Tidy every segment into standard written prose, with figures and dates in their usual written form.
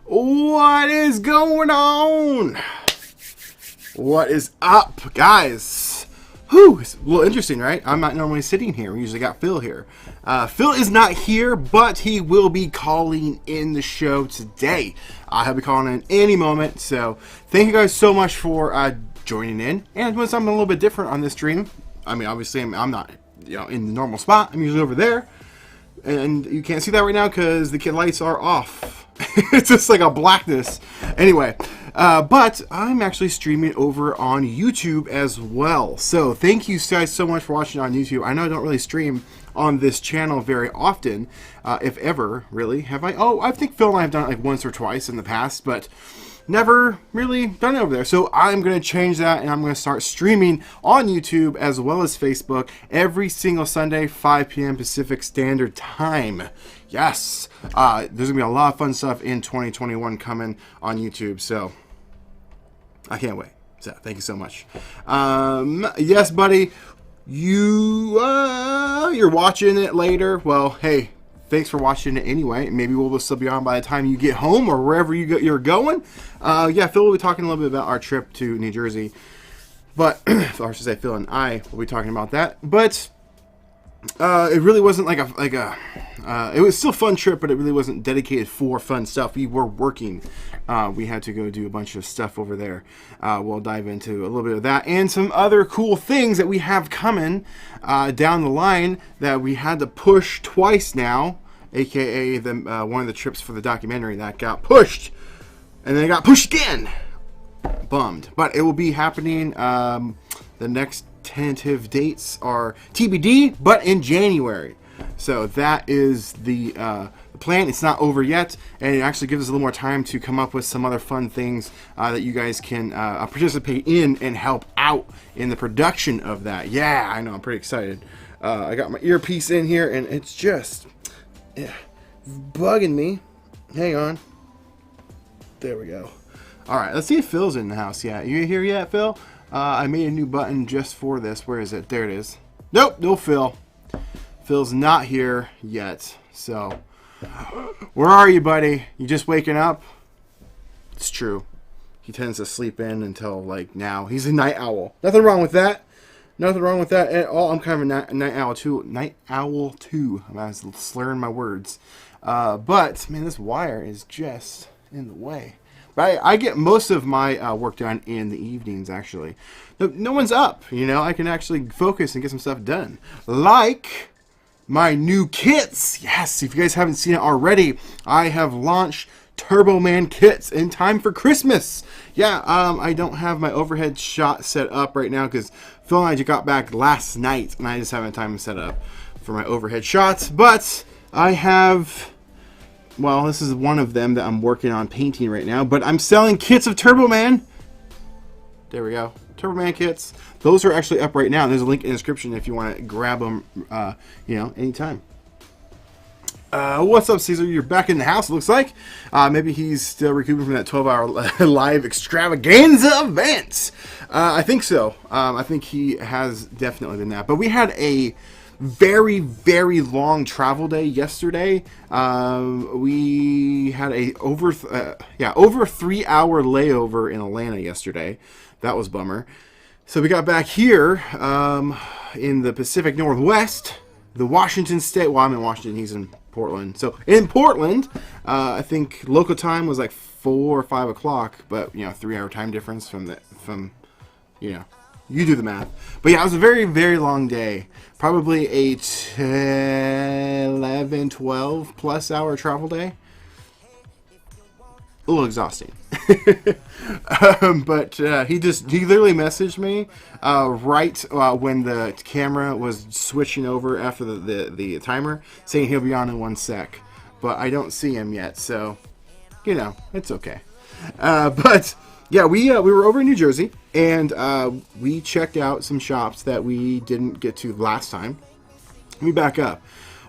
What is going on? What is up, guys? Whew, it's a little interesting, right? I'm not normally sitting here. We usually got Phil here. Phil is not here, but he will be calling in the show today. He'll be calling in any moment. So thank you guys so much for joining in and doing something a little bit different on this stream. I mean, obviously, I'm not in the normal spot. I'm usually over there. And you can't see that right now because the lights are off. It's just like a blackness. Anyway, but I'm actually streaming over on YouTube as well. So thank you guys so much for watching on YouTube. I know I don't really stream on this channel very often, if ever, really. Have I? Oh, I think Phil and I have done it like once or twice in the past, but never really done it over there. So I'm going to change that, and I'm going to start streaming on YouTube as well as Facebook every single Sunday, 5 p.m. Pacific Standard Time. Yes. There's going to be a lot of fun stuff in 2021 coming on YouTube, so I can't wait. So thank you so much. Yes, buddy. You're watching it later. Well, hey, thanks for watching it anyway. Maybe we'll still be on by the time you get home or wherever you're going. Yeah, Phil will be talking a little bit about our trip to New Jersey. But, or I should say Phil and I will be talking about that. But it really wasn't it was still a fun trip, but it really wasn't dedicated for fun stuff. We were working. We had to go do a bunch of stuff over there. We'll dive into a little bit of that and some other cool things that we have coming down the line that we had to push twice now, aka one of the trips for the documentary that got pushed, and then it got pushed again. Bummed, but it will be happening. The next tentative dates are TBD, but in January. So that is the plan. It's not over yet, and it actually gives us a little more time to come up with some other fun things that you guys can participate in and help out in the production of that. Yeah, I know. I'm pretty excited. I got my earpiece in here, and it's just bugging me. Hang on. There we go. All right, let's see if Phil's in the house yet. You here yet, Phil? I made a new button just for this. Where is it? There it is. Nope, no Phil. Phil's not here yet. So, where are you, buddy? You just waking up? It's true. He tends to sleep in until like now. He's a night owl. Nothing wrong with that. Nothing wrong with that at all. I'm kind of a night owl too. Night owl too. I'm slurring my words. But man, this wire is just in the way. But I get most of my work done in the evenings, actually. No one's up, I can actually focus and get some stuff done. Like my new kits. Yes, if you guys haven't seen it already, I have launched Turbo Man kits in time for Christmas. Yeah, I don't have my overhead shot set up right now because Phil and I just got back last night, and I just haven't time to set up for my overhead shots. But I have... Well, this is one of them that I'm working on painting right now, but I'm selling kits of Turbo Man. There we go. Turbo Man kits. Those are actually up right now. There's a link in the description if you want to grab them, anytime. What's up, Caesar? You're back in the house, it looks like. Maybe he's still recouping from that 12-hour live extravaganza event. I think so. I think he has definitely been that. But we had a very, very long travel day yesterday. We had over 3-hour layover in Atlanta yesterday. That was a bummer. So we got back here in the Pacific Northwest, the Washington State. Well, I'm in Washington. He's in Portland. So in Portland, I think local time was like 4 or 5 o'clock, but 3-hour time difference from you do the math. But yeah, it was a very, very long day. Probably a 11, 12 plus hour travel day. A little exhausting. But he literally messaged me right when the camera was switching over after the timer, saying he'll be on in 1 sec. But I don't see him yet, so it's okay. But yeah, we were over in New Jersey, and we checked out some shops that we didn't get to last time. Let me back up.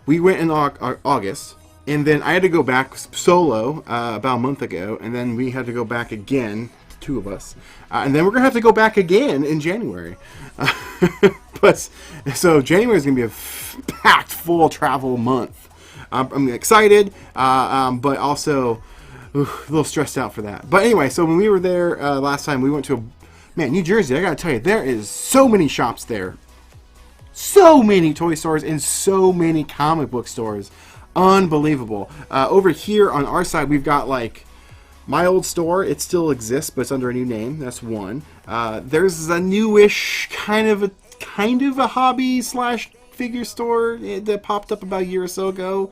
We went in August, and then I had to go back solo about a month ago, and then we had to go back again, 2 of us, and then we're gonna have to go back again in January. But so January is gonna be a packed full travel month. I'm excited, but also a little stressed out for that. But anyway, so when we were there last time, we went to New Jersey. I gotta tell you, there is so many shops there, so many toy stores, and so many comic book stores. Unbelievable. Over here on our side, we've got like my old store. It still exists, but it's under a new name. That's one. There's a newish kind of a hobby slash figure store that popped up about a year or so ago,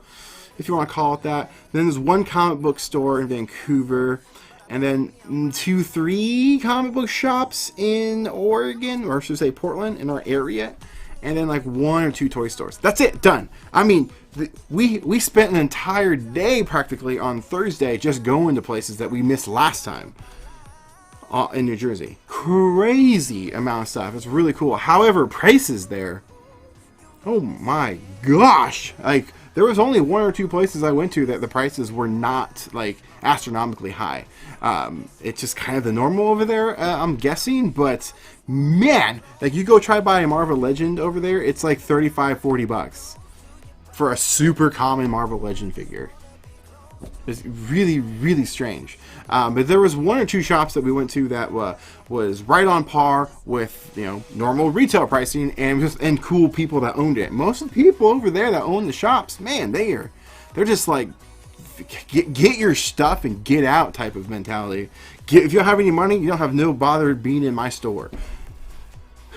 if you want to call it that. Then there's one comic book store in Vancouver, and then 2-3 comic book shops in Oregon, or I should say Portland, in our area, and then like 1 or 2 toy stores. That's it, done. I mean, we spent an entire day practically on Thursday just going to places that we missed last time in New Jersey. Crazy amount of stuff. It's really cool. However, prices there, oh my gosh, like there was only 1 or 2 places I went to that the prices were not like astronomically high. It's just kind of the normal over there, I'm guessing, but man, like you go try buy a Marvel Legend over there, it's like $35-40 for a super common Marvel Legend figure. It's really, really strange. But there was 1 or 2 shops that we went to that was right on par with, you know, normal retail pricing and cool people that owned it. Most of the people over there that own the shops, man, they're just like get your stuff and get out type of mentality. If you don't have any money, you don't have no bother being in my store.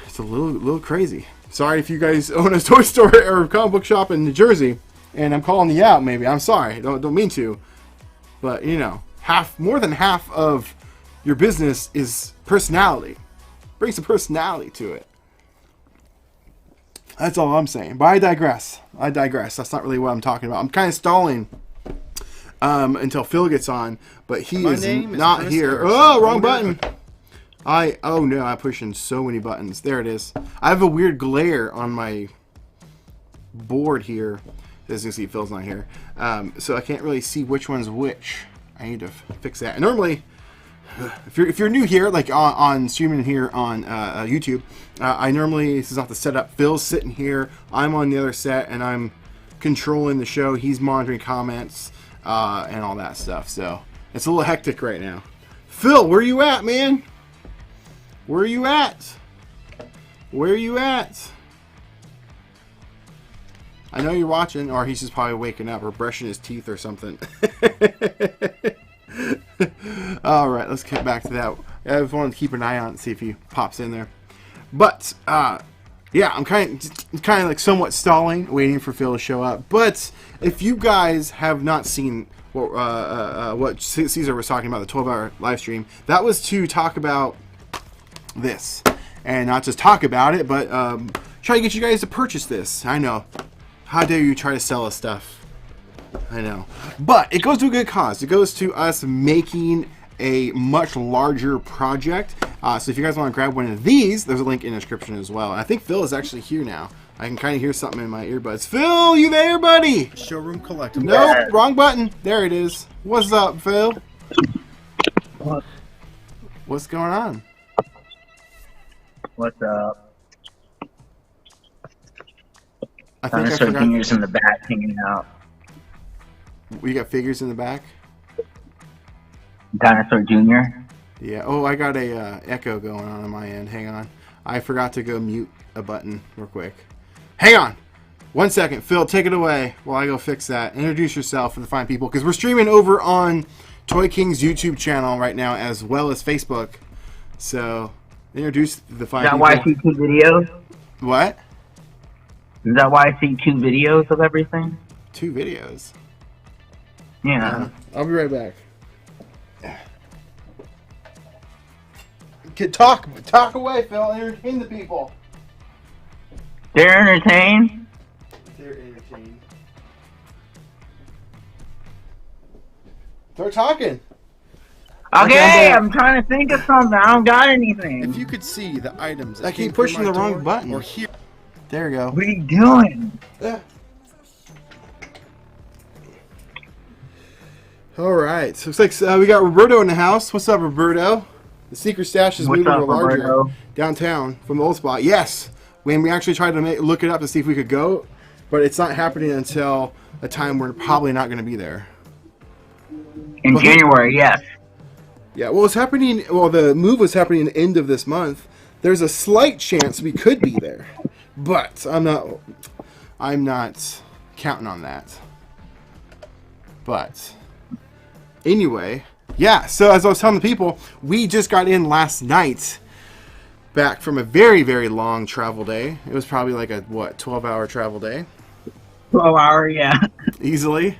It's a little crazy. Sorry if you guys own a toy store or a comic book shop in New Jersey, and I'm calling you out. Maybe I'm sorry. Don't mean to, but you know, more than half of your business is personality. Bring some personality to it. That's all I'm saying. But I digress. That's not really what I'm talking about. I'm kind of stalling until Phil gets on, but he is not here. Oh, wrong button. Oh no, I'm pushing so many buttons. There it is. I have a weird glare on my board here. As you can see, Phil's not here. So I can't really see which one's which. I need to fix that. And normally, if you're new here, like on streaming here on YouTube, this is not the setup. Phil's sitting here. I'm on the other set, and I'm controlling the show. He's monitoring comments and all that stuff. So it's a little hectic right now. Phil, where you at, man? Where you at? Where you at? I know you're watching, or he's just probably waking up or brushing his teeth or something. All right, let's get back to that. I just wanted to keep an eye on it and see if he pops in there. But yeah, I'm kind of like somewhat stalling, waiting for Phil to show up. But if you guys have not seen what Caesar was talking about, the 12-hour live stream, that was to talk about this, and not just talk about it, but try to get you guys to purchase this. I know. How dare you try to sell us stuff? I know. But it goes to a good cause. It goes to us making a much larger project. So if you guys want to grab one of these, there's a link in the description as well. And I think Phil is actually here now. I can kind of hear something in my earbuds. Phil, you there, buddy? Showroom Collectibles. Nope, wrong button. There it is. What's up, Phil? What? What's going on? What's up? I think Dinosaur Junior's in the back hanging out. We got figures in the back? Dinosaur Junior? Yeah. Oh, I got a echo going on my end. Hang on. I forgot to go mute a button real quick. Hang on. 1 second. Phil, take it away while I go fix that. Introduce yourself for the fine people, because we're streaming over on Toy King's YouTube channel right now as well as Facebook. So, introduce the fine people. Is that why I see 2 videos? What? Is that why I see 2 videos of everything? 2 videos? Yeah. I'll be right back. Talk away, Phil. Entertain the people. They're entertained? They're entertained. Start talking. Okay, I'm trying to think of something. I don't got anything. If you could see the items, I keep pushing the wrong button. Or here. There we go. What are you doing? All right. So looks like we got Roberto in the house. What's up, Roberto? The secret stash is moving to a larger downtown from the old spot. Yes. When we actually tried to look it up to see if we could go, but it's not happening until a time we're probably not going to be there. In January, yes. Yeah, well, it's happening. Well, the move was happening at the end of this month. There's a slight chance we could be there, but I'm not counting on that. But anyway, yeah. So as I was telling the people, we just got in last night, back from a very, very long travel day. It was probably like a 12-hour travel day. 12-hour, yeah. Easily.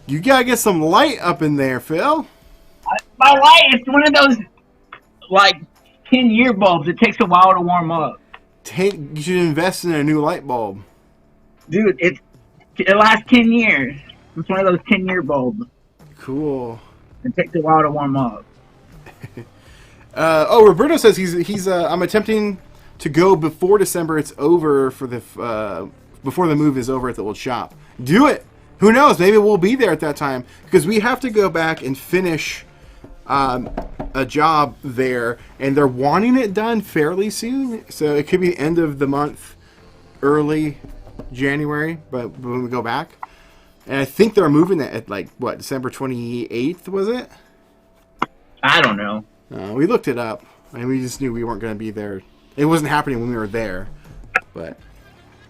You gotta get some light up in there, Phil. My light, it's one of those, like, 10-year bulbs. It takes a while to warm up. You should invest in a new light bulb. Dude, it lasts 10 years. It's one of those 10-year bulbs. Cool. It takes a while to warm up. Roberto says he's I'm attempting to go before December. It's over for the before the move is over at the old shop. Do it. Who knows? Maybe we'll be there at that time because we have to go back and finish a job there, and they're wanting it done fairly soon. So it could be the end of the month, early January, but when we go back, and I think they're moving it at like December 28th, was it? I don't know. We looked it up, and we just knew we weren't going to be there. It wasn't happening when we were there, but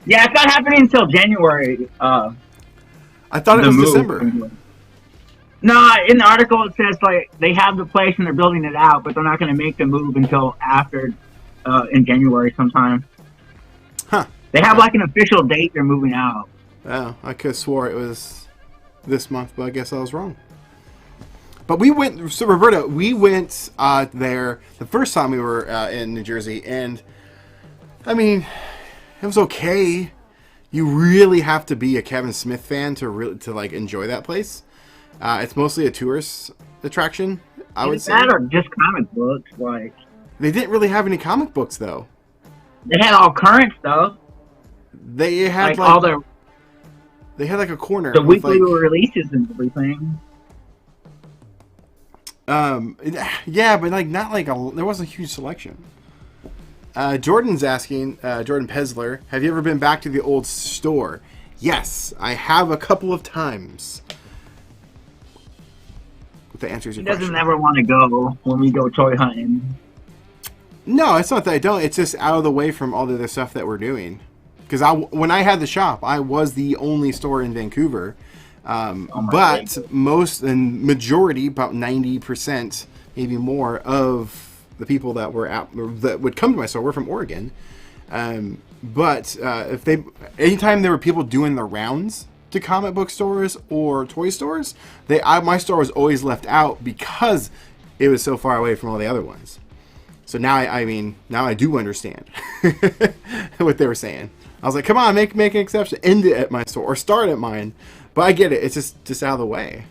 yeah, it's not happening until January. I thought it was December. No, in the article it says like they have the place and they're building it out, but they're not going to make the move until after in January sometime. Huh. They have like an official date they're moving out. Oh, I could have swore it was this month, but I guess I was wrong. But we went, so Roberta, we went there the first time we were in New Jersey, and I mean, it was okay. You really have to be a Kevin Smith fan to like enjoy that place. It's mostly a tourist attraction, I would say. That or just comic books, like. They didn't really have any comic books though. They had all current stuff. They had like all their. They had like a corner. The weekly releases and everything. Yeah, but like not like there wasn't a huge selection. Jordan's asking, Jordan Pesler, have you ever been back to the old store? Yes, I have a couple of times. That answers your question. He doesn't ever want to go when we go toy hunting. No, it's not that I don't. It's just out of the way from all the other stuff that we're doing. Because when I had the shop, I was the only store in Vancouver. But majority, about 90%, maybe more, of the people that would come to my store were from Oregon. But anytime there were people doing the rounds to comic book stores or toy stores, my store was always left out because it was so far away from all the other ones. So now I do understand what they were saying. I was like, come on, make an exception, end it at my store or start at mine. But I get it. It's just out of the way.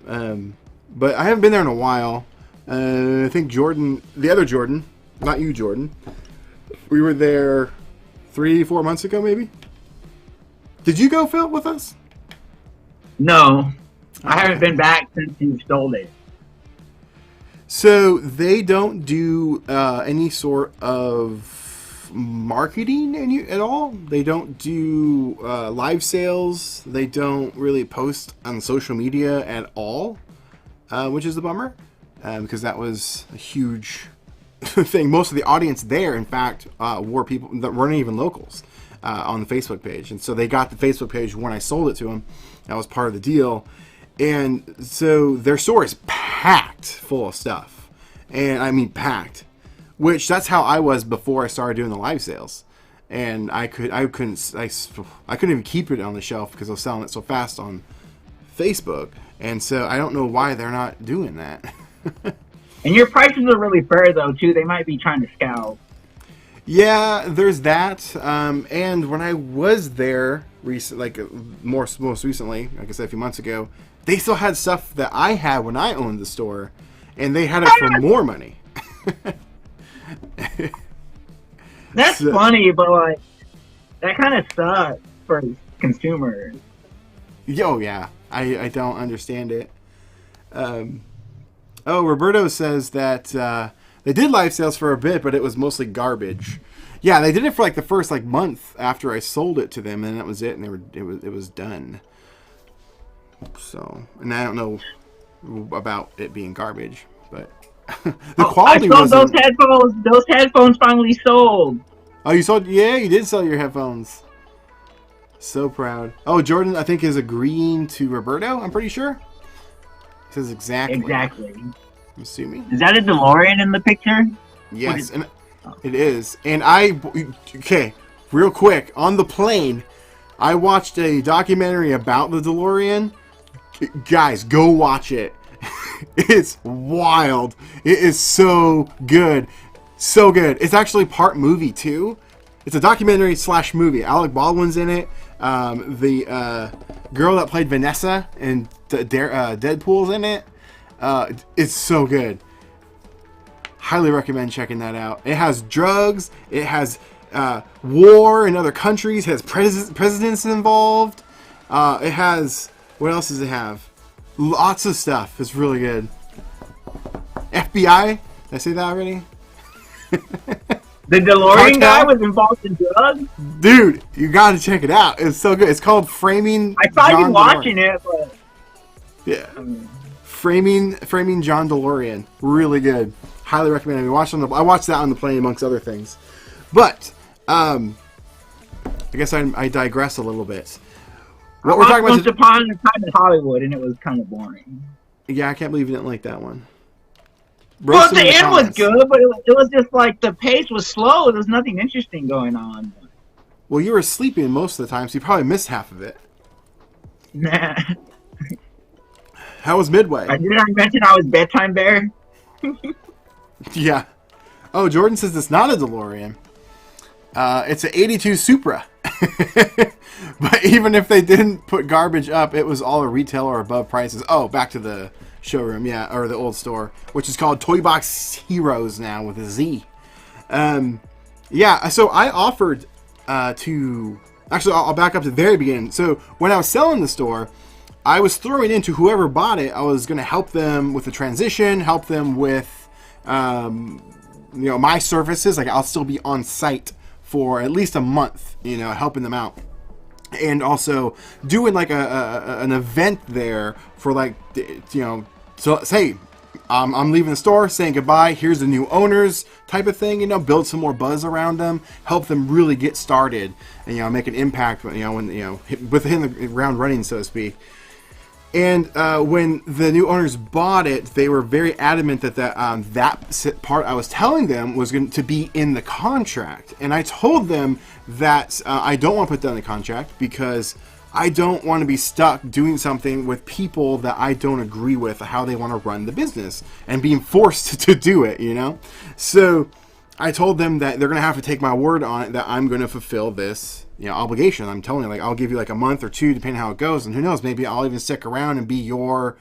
But I haven't been there in a while. I think Jordan, the other Jordan, not you, Jordan, we were there 3-4 months ago, maybe. Did you go, Phil, with us? No, I haven't been back since you stole it. So they don't do any sort of marketing at all. They don't do live sales. They don't really post on social media at all, which is a bummer because that was a huge thing. Most of the audience there, in fact, were people that weren't even locals on the Facebook page. And so they got the Facebook page when I sold it to them. That was part of the deal. And so their store is packed full of stuff. And I mean packed. Which that's how I was before I started doing the live sales. And I couldn't even keep it on the shelf because I was selling it so fast on Facebook. And so I don't know why they're not doing that. And your prices are really fair though too. They might be trying to scout. Yeah, there's that. And when I was there most recently, like I said a few months ago, they still had stuff that I had when I owned the store, and they had it for more money. That's funny, but like that kind of sucks for consumers. Oh yeah, I don't understand it. Roberto says that they did live sales for a bit, but it was mostly garbage. Yeah, they did it for like the first month after I sold it to them, and that was it, and it was done. So, and I don't know about it being garbage, but the I quality sold those wasn't. headphones. Those headphones finally sold. Oh, you sold? Yeah, you did sell your headphones. So proud. Oh, Jordan, I think is agreeing to Roberto. I'm pretty sure. He says exactly. Exactly. I'm assuming. Is that a DeLorean in the picture? Yes, and it is. And okay, real quick on the plane, I watched a documentary about the DeLorean. Guys, go watch it. It's wild. It is so good. So good. It's actually part movie too. It's a documentary / movie. Alec Baldwin's in it. The girl that played Vanessa in Deadpool's in it. It's so good. Highly recommend checking that out. It has drugs. It has war in other countries. It has presidents involved. It has... What else does it have? Lots of stuff. It's really good. FBI? Did I say that already? The DeLorean guy was involved in drugs? Dude, you gotta check it out. It's so good. It's called Framing I tried watching it, but... Yeah. Framing John DeLorean. Really good. Highly recommend it. I watched that on the plane amongst other things. But, I guess I digress a little bit. What we're talking about Once Upon a Time in Hollywood, and it was kind of boring. Yeah, I can't believe you didn't like that one. Well, the end was good, but it was just like the pace was slow. There was nothing interesting going on. Well, you were sleeping most of the time, so you probably missed half of it. Nah. How was Midway? Didn't I mention I was bedtime bear? Yeah. Oh, Jordan says it's not a DeLorean. It's an 82 Supra. But even if they didn't put garbage up, it was all a retail or above prices. Oh, back to the showroom, yeah, or the old store, which is called Toy Box Heroes now with a Z. Yeah, so I offered to... Actually, I'll back up to the very beginning. So when I was selling the store, I was throwing into whoever bought it, I was going to help them with the transition, help them with, my services. Like, I'll still be on site for at least a month, helping them out. And also doing like an event there for so say I'm leaving the store, saying goodbye, here's the new owners type of thing, build some more buzz around them, help them really get started and, make an impact, when, within the ground running, so to speak. And when the new owners bought it, they were very adamant that that part I was telling them was going to be in the contract. And I told them that I don't want to put that in the contract because I don't want to be stuck doing something with people that I don't agree with how they want to run the business and being forced to do it, So I told them that they're going to have to take my word on it, that I'm going to fulfill this obligation. I'm telling you, I'll give you like a month or two, depending on how it goes. And who knows, maybe I'll even stick around and be your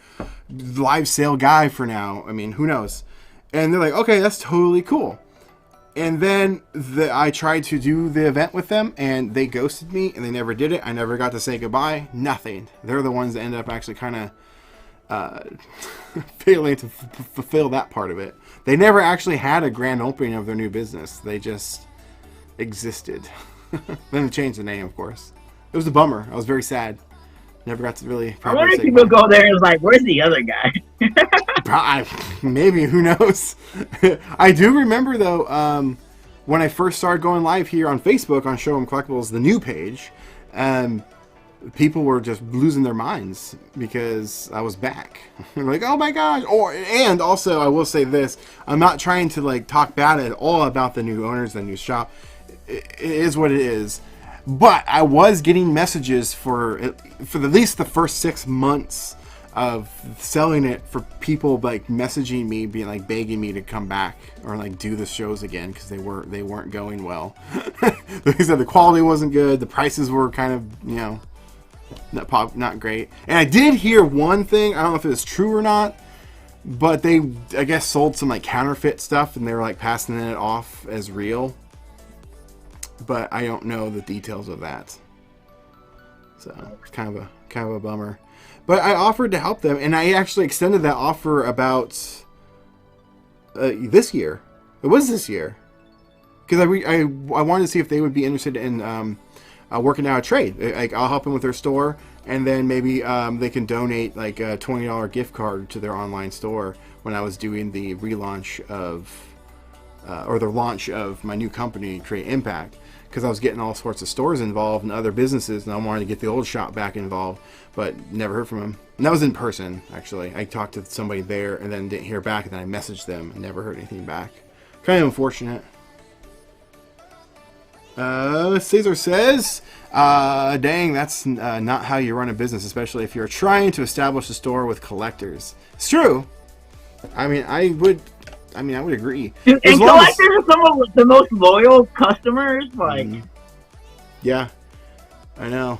live sale guy for now. I mean, who knows? And they're like, okay, that's totally cool. And then I tried to do the event with them and they ghosted me and they never did it. I never got to say goodbye. Nothing. They're the ones that ended up actually kind of failing to fulfill that part of it. They never actually had a grand opening of their new business. They just existed. Then they changed the name, of course. It was a bummer. I was very sad. Never got to really... I wonder if people go there and was like, where's the other guy? Maybe, who knows? I do remember, though, when I first started going live here on Facebook on Showroom Collectibles, the new page, people were just losing their minds because I was back. They're like, oh my gosh! And also, I will say this, I'm not trying to talk bad at all about the new owners, the new shop. It is what it is. But I was getting messages for at least the first 6 months of selling it, for people messaging me, being begging me to come back or do the shows again because they weren't going well. They said the quality wasn't good, the prices were kind of not great. And I did hear one thing, I don't know if it was true or not, but they I guess sold some counterfeit stuff and they were passing it off as real. But I don't know the details of that, so it's kind of a bummer. But I offered to help them, and I actually extended that offer about this year. It was this year because I wanted to see if they would be interested in working out a trade. I'll help them with their store, and then maybe they can donate like a $20 gift card to their online store when I was doing the relaunch of or the launch of my new company, Create Impact, because I was getting all sorts of stores involved and other businesses, and I wanted to get the old shop back involved, but never heard from them. And that was in person, actually. I talked to somebody there and then didn't hear back, and then I messaged them and never heard anything back. Kind of unfortunate. Caesar says, dang, that's not how you run a business, especially if you're trying to establish a store with collectors. It's true. I mean, I would agree. And collectors are some of the most loyal customers. Like, yeah, I know.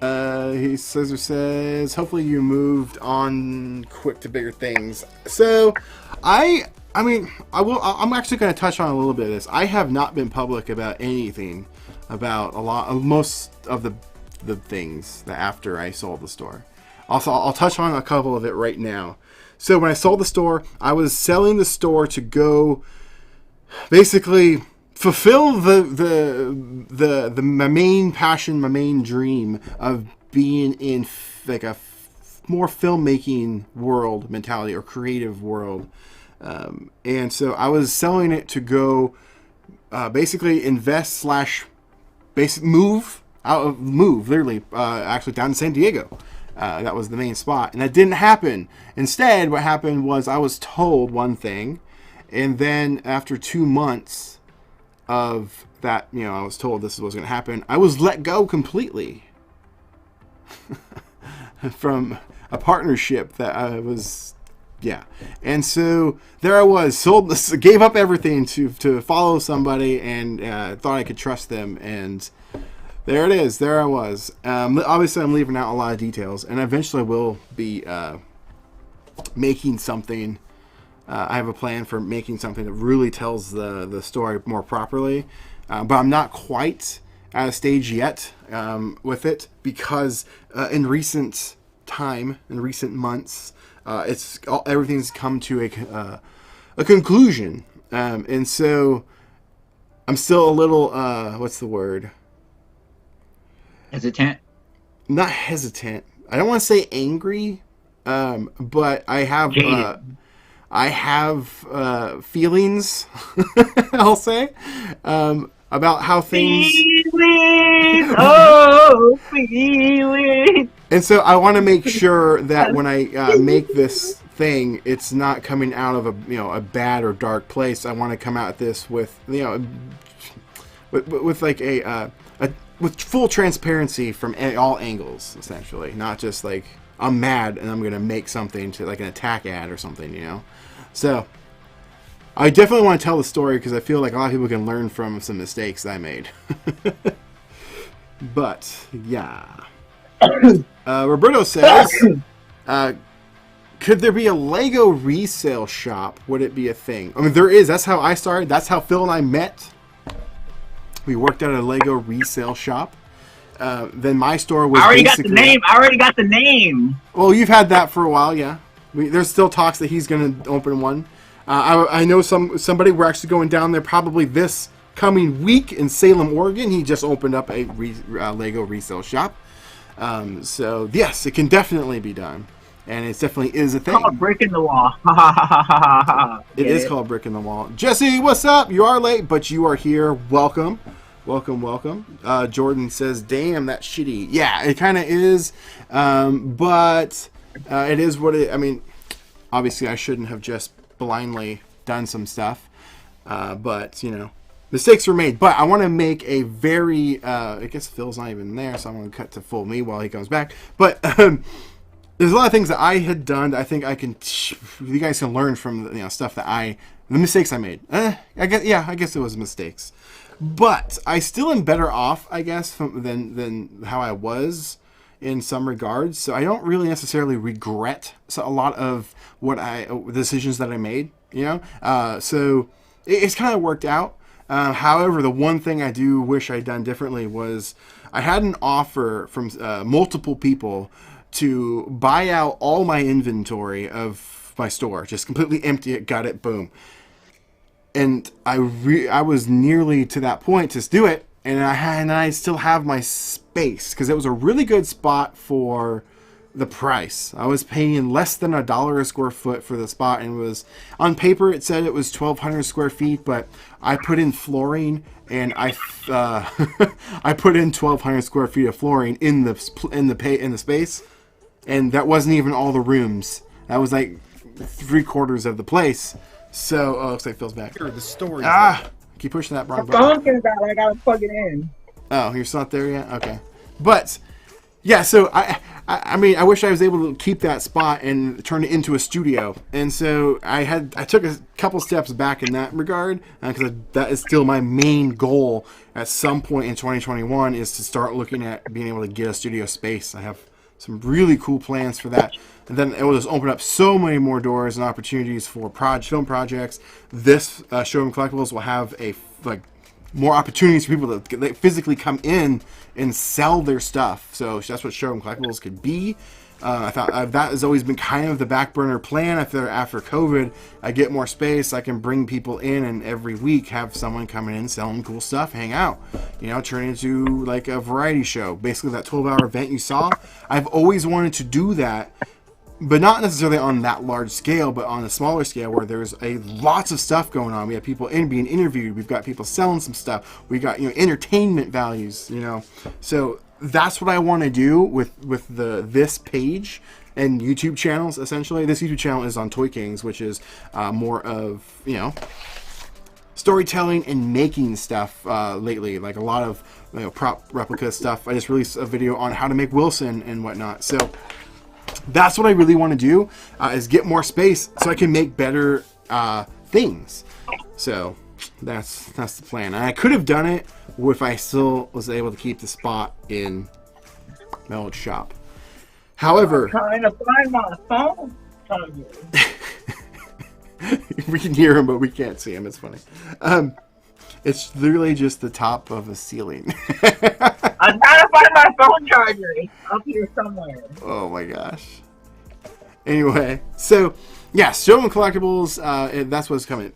Caesar says, hopefully you moved on quick to bigger things. So, I'm actually going to touch on a little bit of this. I have not been public about anything about most of the things that after I sold the store. Also, I'll touch on a couple of it right now. So when I sold the store, I was selling the store to go basically fulfill my main passion, my main dream of being in like a more filmmaking world mentality or creative world. And so I was selling it to go basically invest / move literally actually down to San Diego. That was the main spot, and that didn't happen. Instead, what happened was I was told one thing, and then after 2 months of that, I was told this was going to happen. I was let go completely from a partnership that I was, and so there I was, gave up everything to follow somebody, and thought I could trust them, and there it is. There I was. Obviously, I'm leaving out a lot of details, and eventually will be making something. I have a plan for making something that really tells the story more properly, but I'm not quite at a stage yet with it, because in recent months, everything's come to a conclusion, and so I'm still a little what's the word? Hesitant? Not hesitant. I don't want to say angry, but I have feelings. I'll say about how things. Feelings, feelings. And so I want to make sure that when I make this thing, it's not coming out of a bad or dark place. I want to come out this with with like with full transparency from all angles, essentially. Not just like, I'm mad and I'm going to make something to like an attack ad or something, So, I definitely want to tell the story because I feel like a lot of people can learn from some mistakes that I made. But, yeah. Roberto says, could there be a Lego resale shop? Would it be a thing? I mean, there is. That's how I started. That's how Phil and I met. We worked at a Lego resale shop. Then my store was. I already got the name. Well, you've had that for a while, yeah. There's still talks that he's going to open one. I know somebody. We're actually going down there probably this coming week in Salem, Oregon. He just opened up a Lego resale shop. So yes, it can definitely be done, and it definitely is a thing. It's called brick in the wall. It is called brick in the wall. Jesse, what's up? You are late, but you are here. Welcome. Jordan says, damn, that's shitty. Yeah, it kind of is, but it is what it. I mean, obviously, I shouldn't have just blindly done some stuff, but mistakes were made. But I want to make a very. I guess Phil's not even there, so I'm going to cut to full me while he comes back. But there's a lot of things that I had done that I think you guys can learn from stuff that the mistakes I made. I guess it was mistakes. But I still am better off, I guess, than how I was in some regards. So I don't really necessarily regret a lot of the decisions that I made. So it's kind of worked out. However, the one thing I do wish I'd done differently was I had an offer from multiple people to buy out all my inventory of my store, just completely empty it, got it, boom. And I was nearly to that point to do it, and I still have my space because it was a really good spot for the price. I was paying less than $1 a square foot for the spot, and it was on paper it said it was 1,200 square feet, but I put in flooring and I I put in 1,200 square feet of flooring in the space, and that wasn't even all the rooms. That was like 3/4 of the place. So looks like Phil's back. Here are the stories. Keep pushing that wrong My button. phone's gonna die. I gotta plug it in. Oh, you're still not there yet? Okay. But yeah, so I mean, I wish I was able to keep that spot and turn it into a studio. And so I took a couple steps back in that regard, because that is still my main goal at some point in 2021 is to start looking at being able to get a studio space. I have some really cool plans for that. And then it will just open up so many more doors and opportunities for film projects. This Showroom Collectibles will have more opportunities for people to physically come in and sell their stuff. So that's what Showroom Collectibles could be. I thought that has always been kind of the back burner plan. After COVID, I get more space, I can bring people in, and every week have someone coming in selling cool stuff, hang out, turn into like a variety show. Basically, that 12-hour event you saw. I've always wanted to do that, but not necessarily on that large scale, but on a smaller scale where there's lots of stuff going on. We have people being interviewed. We've got people selling some stuff. We got entertainment values. So that's what I want to do with this page and YouTube channels. Essentially, this YouTube channel is on Toy Kings, which is more of storytelling and making stuff lately, like a lot of prop replica stuff. I just released a video on how to make Wilson and whatnot. So that's what I really want to do, is get more space so I can make better things. So that's the plan. And I could have done it if I still was able to keep the spot in my old shop. However, Trying to find my phone. we can hear him, but we can't see him. It's funny. It's literally just the top of a ceiling. I'm trying to find my phone charger. It's up here somewhere. Oh my gosh. Anyway, so yeah, Showroom Collectibles. That's what's coming.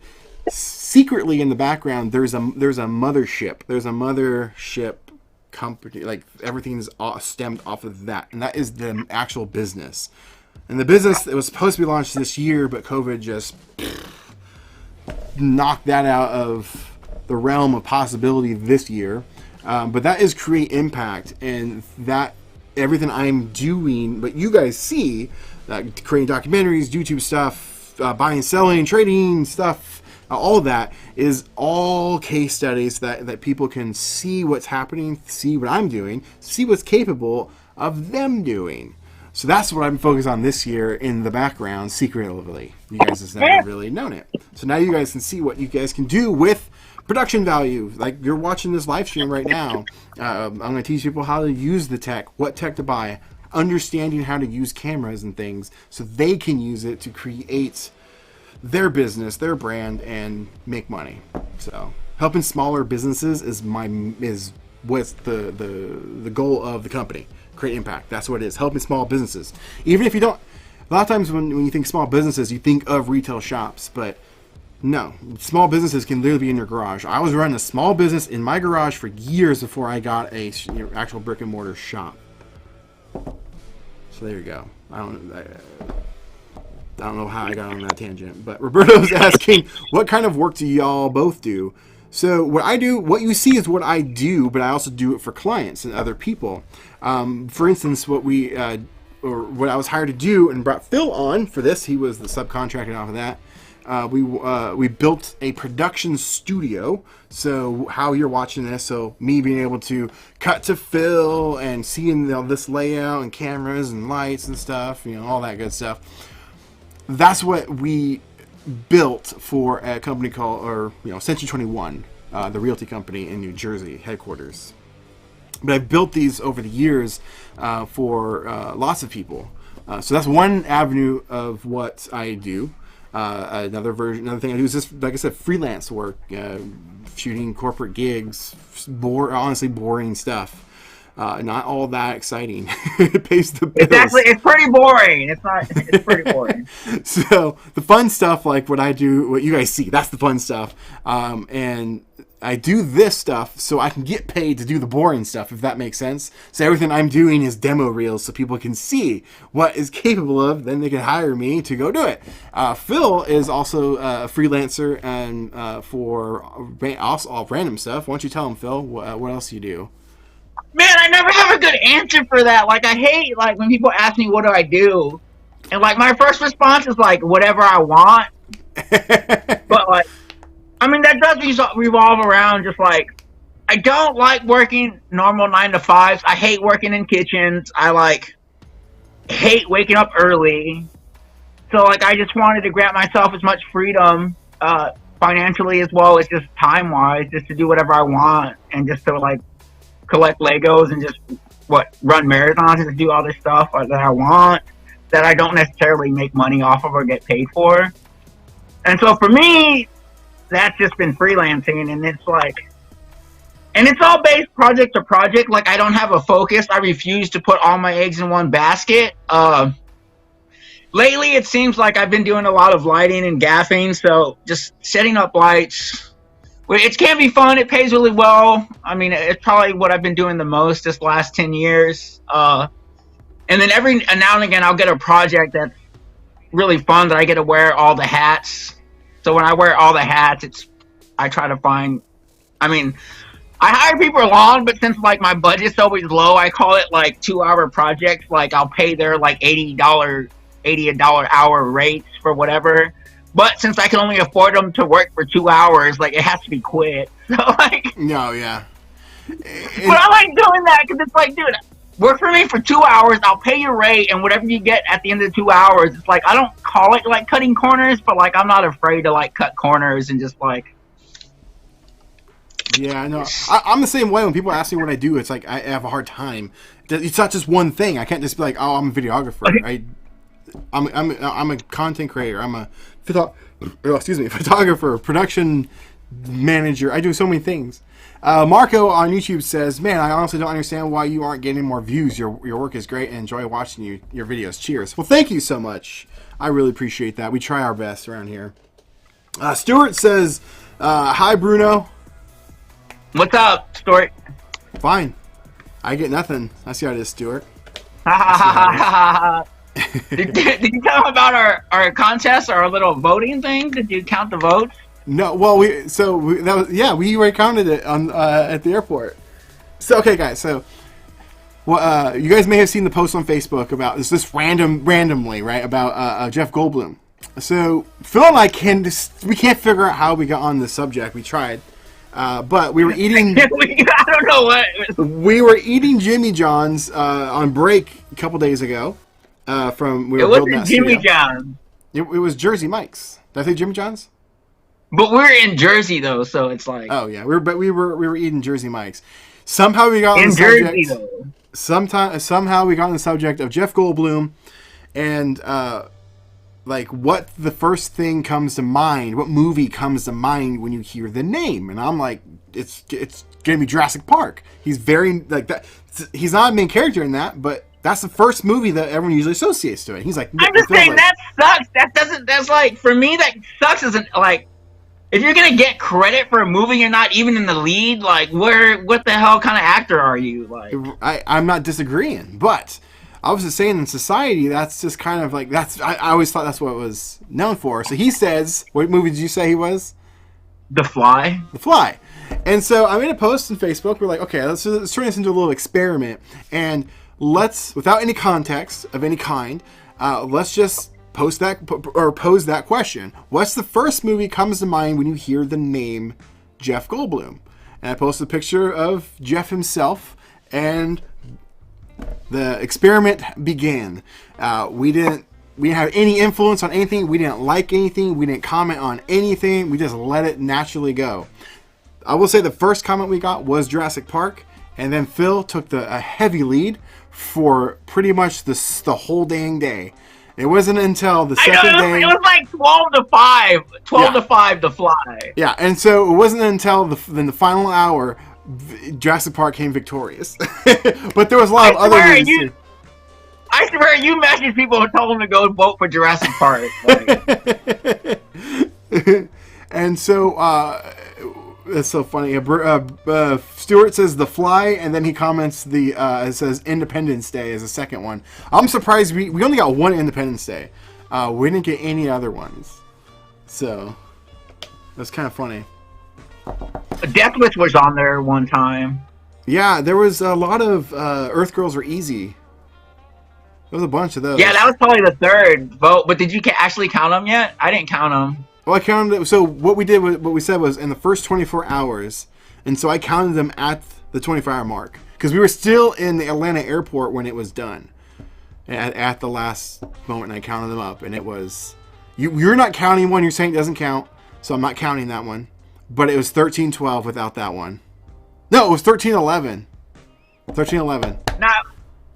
Secretly in the background, there's a mothership. There's a mothership company. Like everything's stemmed off of that, and that is the actual business. And the business, it was supposed to be launched this year, but COVID just knocked that out of the realm of possibility this year. But that is Create Impact, and that everything I'm doing, but you guys see, creating documentaries, YouTube stuff, buying, selling, trading stuff, all of that is all case studies that people can see what's happening, see what I'm doing, see what's capable of them doing. So that's what I'm focused on this year in the background, secretly. You guys have never really known it. So now you guys can see what you guys can do with production value. Like you're watching this live stream right now. I'm going to teach people how to use the tech, what tech to buy, understanding how to use cameras and things so they can use it to create their business, their brand, and make money. So helping smaller businesses is what's the goal of the company. Create Impact. That's what it is. Helping small businesses. Even if you don't, a lot of times when you think small businesses, you think of retail shops, but no, small businesses can literally be in your garage. I was running a small business in my garage for years before I got a actual brick and mortar shop. So there you go. I don't know how I got on that tangent, but Roberto's asking, what kind of work do y'all both do? So what I do, what you see is what I do, but I also do it for clients and other people. For instance, what I was hired to do and brought Phil on for this, he was the subcontractor off of that. We built a production studio. So how you're watching this, so me being able to cut to Phil and seeing this layout and cameras and lights and stuff, all that good stuff. That's what we built for a company called, Century 21, the realty company in New Jersey headquarters. But I've built these over the years for lots of people. So that's one avenue of what I do. Another thing I do is just, like I said, freelance work, shooting corporate gigs, honestly boring stuff. Not all that exciting. It pays the bills. It's pretty boring. It's pretty boring. So the fun stuff, like what I do, what you guys see, that's the fun stuff. And I do this stuff so I can get paid to do the boring stuff, if that makes sense. So everything I'm doing is demo reels so people can see what is capable of. Then they can hire me to go do it. Phil is also a freelancer and for also all random stuff. Why don't you tell him, Phil, what else you do? Man, I never have a good answer for that. Like, I hate, like, when people ask me what do I do. And, like, my first response is, like, whatever I want. But, like, I mean, that does revolve around just, like, I don't like working normal 9 to 5s. I hate working in kitchens. I, like, hate waking up early. So, like, I just wanted to grant myself as much freedom, financially as well as just time-wise, just to do whatever I want and just to, like, collect Legos and just, run marathons and just do all this stuff that I want that I don't necessarily make money off of or get paid for. And so for me, that's just been freelancing, and it's like, and it's all based project to project. Like, I don't have a focus. I refuse to put all my eggs in one basket. Lately, it seems like I've been doing a lot of lighting and gaffing, so just setting up lights. It can be fun. It pays really well. I mean, it's probably what I've been doing the most this last 10 years. And then every now and again, I'll get a project that's really fun that I get to wear all the hats. So when I wear all the hats, I try to find, I mean, I hire people along, but since like my budget's always low, I call it like 2-hour projects. Like, I'll pay their like $80 hour rates for whatever. But since I can only afford them to work for 2 hours, like, it has to be quick. So, like, No, yeah. but I like doing that because it's like, dude, work for me for 2 hours. I'll pay your rate, and whatever you get at the end of the 2 hours, it's like, I don't call it like cutting corners, but like, I'm not afraid to like cut corners and just like. Yeah, I know. I'm the same way. When people ask me what I do, it's like I have a hard time. It's not just one thing. I can't just be like, oh, I'm a videographer. Okay. I'm a content creator. I'm a photographer, production manager. I do so many things. Marco on YouTube says, "Man, I honestly don't understand why you aren't getting more views. Your work is great and enjoy watching your videos. Cheers." Well, thank you so much. I really appreciate that. We try our best around here. Stuart says, "Hi, Bruno." What's up, Stuart? Fine. I get nothing. I see how it is, Stuart. Did you tell them about our contest, our little voting thing? Did you count the votes? No. Well, we already counted it on at the airport. So okay, guys. So, well, you guys may have seen the post on Facebook about this randomly, right, about Jeff Goldblum. So Phil and I can't figure out how we got on the subject. We tried. But we were eating. I don't know what. We were eating Jimmy John's on break a couple days ago. It wasn't Jimmy John's. It was Jersey Mike's. Did I say Jimmy John's? But we're in Jersey though, so it's like. Oh yeah, we were eating Jersey Mike's. Somehow we got on the Jersey, subject. Though. Somehow we got on the subject of Jeff Goldblum, and like what the first thing comes to mind, what movie comes to mind when you hear the name? And I'm like, it's gonna be Jurassic Park. He's very like that. He's not a main character in that, but that's the first movie that everyone usually associates to it. He's like, I'm just saying that sucks. That's like, for me, that sucks. Isn't like, if you're gonna get credit for a movie, you're not even in the lead. Like, what the hell kind of actor are you? Like, I'm not disagreeing, but I was just saying in society, that's just kind of like, I always thought that's what it was known for. So he says, what movie did you say he was? The Fly. The Fly. And so I made a post on Facebook. We're like, okay, let's turn this into a little experiment, and let's, without any context of any kind, let's just pose that question. What's the first movie comes to mind when you hear the name Jeff Goldblum? And I posted a picture of Jeff himself, and the experiment began. We didn't have any influence on anything. We didn't like anything. We didn't comment on anything. We just let it naturally go. I will say the first comment we got was Jurassic Park, and then Phil took a heavy lead for pretty much the whole dang day. It wasn't until the second day. It was like 12 to 5. 12 to 5 to Fly. Yeah, and so it wasn't until the final hour Jurassic Park came victorious. But there was a lot of other movies. I swear you messaged people who told them to go vote for Jurassic Park. Like. And so That's so funny. Stuart says The Fly, and then he comments it says Independence Day as a second one. I'm surprised we only got one Independence Day. We didn't get any other ones. So that's kind of funny. Death Wish was on there one time. Yeah, there was a lot of Earth Girls Are Easy. There was a bunch of those. Yeah, that was probably the third vote. But did you actually count them yet? I didn't count them. Well, I counted it. So what we said was in the first 24 hours, and so I counted them at the 24-hour mark because we were still in the Atlanta airport when it was done. At the last moment, and I counted them up, and it was you're not counting one. You're saying it doesn't count, so I'm not counting that one. But it was 13-12 without that one. No, it was 13-11. 13-11. Now,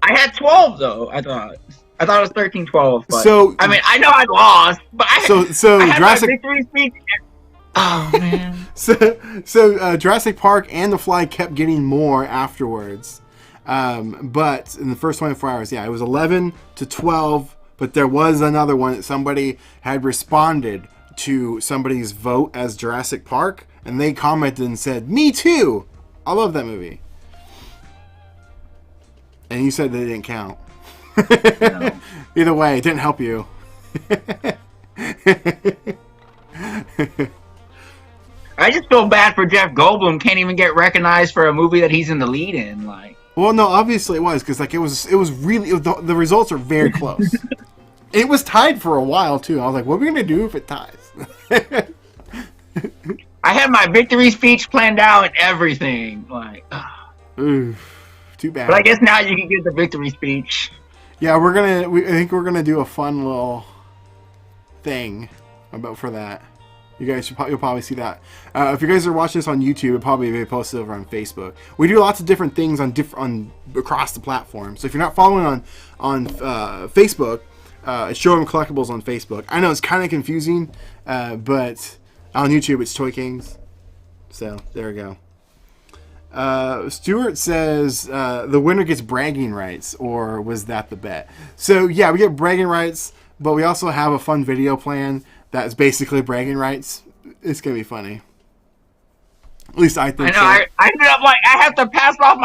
I had 12 though. I thought it was 13-12. But So I mean, I know I lost, but I had Jurassic my victory speech. Oh man. so Jurassic Park and The Fly kept getting more afterwards, but in the first 24 hours, yeah, it was 11-12. But there was another one that somebody had responded to somebody's vote as Jurassic Park, and they commented and said, "Me too. I love that movie." And you said they didn't count. No. Either way, it didn't help you. I just feel bad for Jeff Goldblum. Can't even get recognized for a movie that he's in the lead in. Like, well, no, obviously it was because like it was really the results are very close. It was tied for a while too. I was like, what are we gonna do if it ties? I had my victory speech planned out and everything. Like, oof. Too bad. But I guess now you can give the victory speech. Yeah, I think we're gonna do a fun little thing for that. You guys you'll probably see that. If you guys are watching this on YouTube, it'll probably be posted over on Facebook. We do lots of different things on across the platform. So if you're not following on Facebook, Showroom Collectibles on Facebook. I know it's kind of confusing, but on YouTube it's Toy Kings. So there we go. Stuart says the winner gets bragging rights, or was that the bet? So yeah, we get bragging rights, but we also have a fun video plan that's basically bragging rights. It's gonna be funny. At least I think. I know. So. I ended up like I have to pass off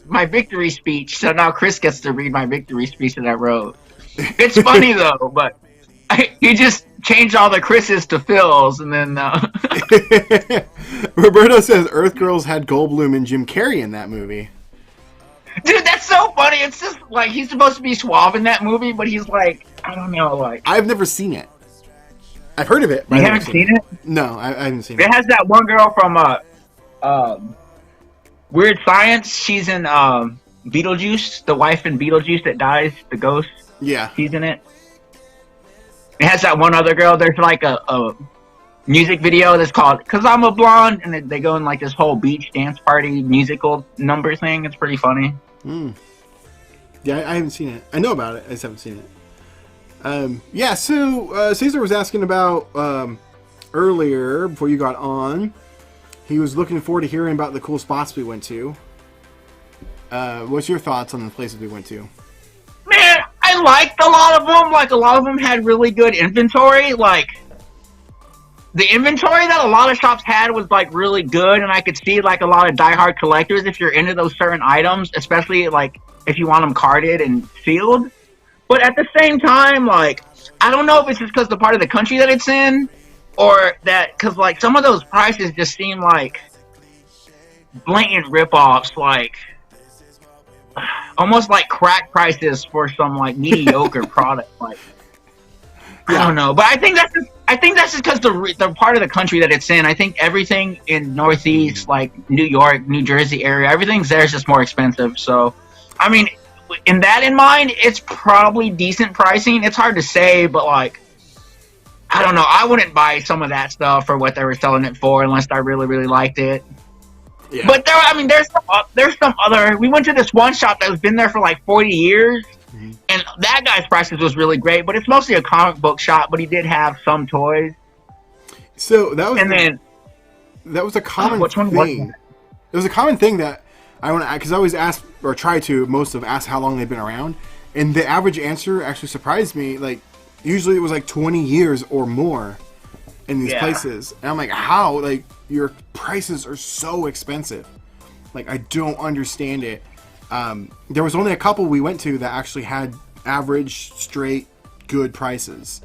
my victory speech, so now Chris gets to read my victory speech that I wrote. It's funny though, but you just changed all the Chris's to Phil's, and then. Roberto says Earth Girls had Goldblum and Jim Carrey in that movie. Dude, that's so funny. It's just like he's supposed to be suave in that movie, but he's like, I don't know, like. I've never seen it. I've heard of it. You haven't seen it? No, I haven't seen it. It has that one girl from Weird Science. She's in Beetlejuice, the wife in Beetlejuice that dies, the ghost. Yeah. She's in it. It has that one other girl. There's like a music video that's called "Cause I'm a Blonde," and they go in like this whole beach dance party musical number thing. It's pretty funny. Yeah, I haven't seen it. I know about it. I just haven't seen it. Yeah, so Caesar was asking about earlier before you got on. He was looking forward to hearing about the cool spots we went to. What's your thoughts on the places we went to? Man, I liked a lot of them. Like, a lot of them had really good inventory. Like, the inventory that a lot of shops had was, like, really good. And I could see, like, a lot of diehard collectors, if you're into those certain items, especially, like, if you want them carded and sealed. But at the same time, like, I don't know if it's just because the part of the country that it's in, or that, because, like, some of those prices just seem like blatant ripoffs, like, almost like crack prices for some, like, mediocre product. Like, I don't know. But I think that's just because the part of the country that it's in. I think everything in Northeast, like, New York, New Jersey area, everything's there is just more expensive. So, I mean, in that in mind, it's probably decent pricing. It's hard to say, but, like, I don't know. I wouldn't buy some of that stuff for what they were selling it for unless I really, really liked it. Yeah. But there's some other. We went to this one shop that has been there for like 40 years, and that guy's prices was really great. But it's mostly a comic book shop. But he did have some toys. So that was a common thing. It was a common thing that I want to, because I always ask or try to ask how long they've been around, and the average answer actually surprised me. Like, usually it was like 20 years or more. in these places. And I'm like, how? Like, your prices are so expensive. Like, I don't understand it. There was only a couple we went to that actually had average, straight, good prices.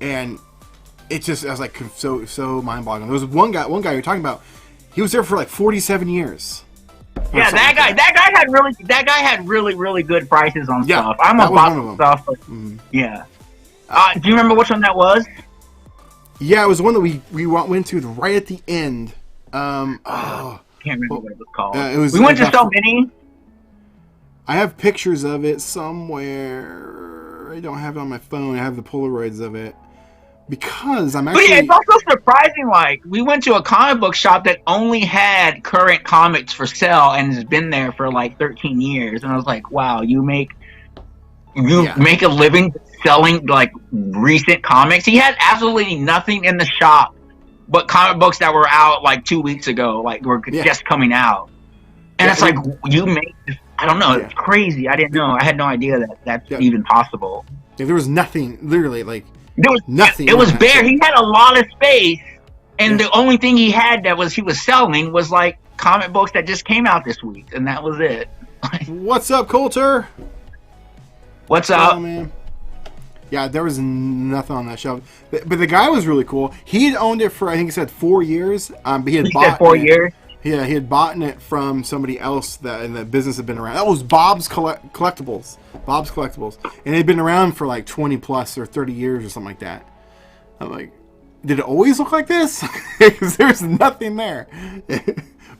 And it just, I was like, so mind-boggling. There was one guy you're talking about, he was there for like 47 years. Yeah, that guy had really good prices on stuff. I'm a bought stuff, but yeah. Do you remember which one that was? Yeah, it was one that we went to right at the end. Can't remember what it was called. We went to so many. I have pictures of it somewhere. I don't have it on my phone. I have the Polaroids of it. Because I'm actually... But yeah, it's also surprising, like, we went to a comic book shop that only had current comics for sale and has been there for like 13 years. And I was like, wow, you make a living selling like recent comics? He had absolutely nothing in the shop but comic books that were out like 2 weeks ago, like were just coming out. And it's like, you make... I don't know. It's crazy. I didn't know. I had no idea that that's even possible. Yeah, there was nothing, literally, like, there was nothing. It was bare. He had a lot of space, and the only thing he had that he was selling was like comic books that just came out this week, and that was it. What's up, Coulter? What's up, man? Yeah, there was nothing on that shelf, but the guy was really cool. He had owned it for, I think he said 4 years. But he bought 4 years. Yeah, he had bought it from somebody else that in the business had been around. That was Bob's Collectibles. Bob's Collectibles. And they'd been around for like 20 plus or 30 years or something like that. I'm like, did it always look like this? Because there's nothing there.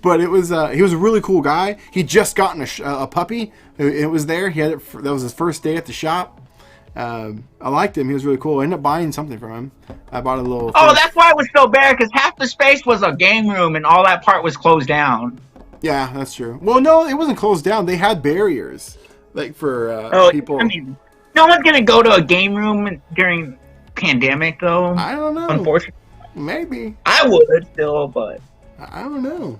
But it was he was a really cool guy. He'd just gotten a puppy. It was there. He had it that was his first day at the shop. I liked him. He was really cool. I ended up buying something from him. I bought a little... Oh, that's why it was so bad, because half the space was a game room and all that part was closed down. Yeah, that's true. Well, no, it wasn't closed down. They had barriers, like, for people. I mean, no one's going to go to a game room during pandemic, though. I don't know. Unfortunately. Maybe. I would still, but... I don't know.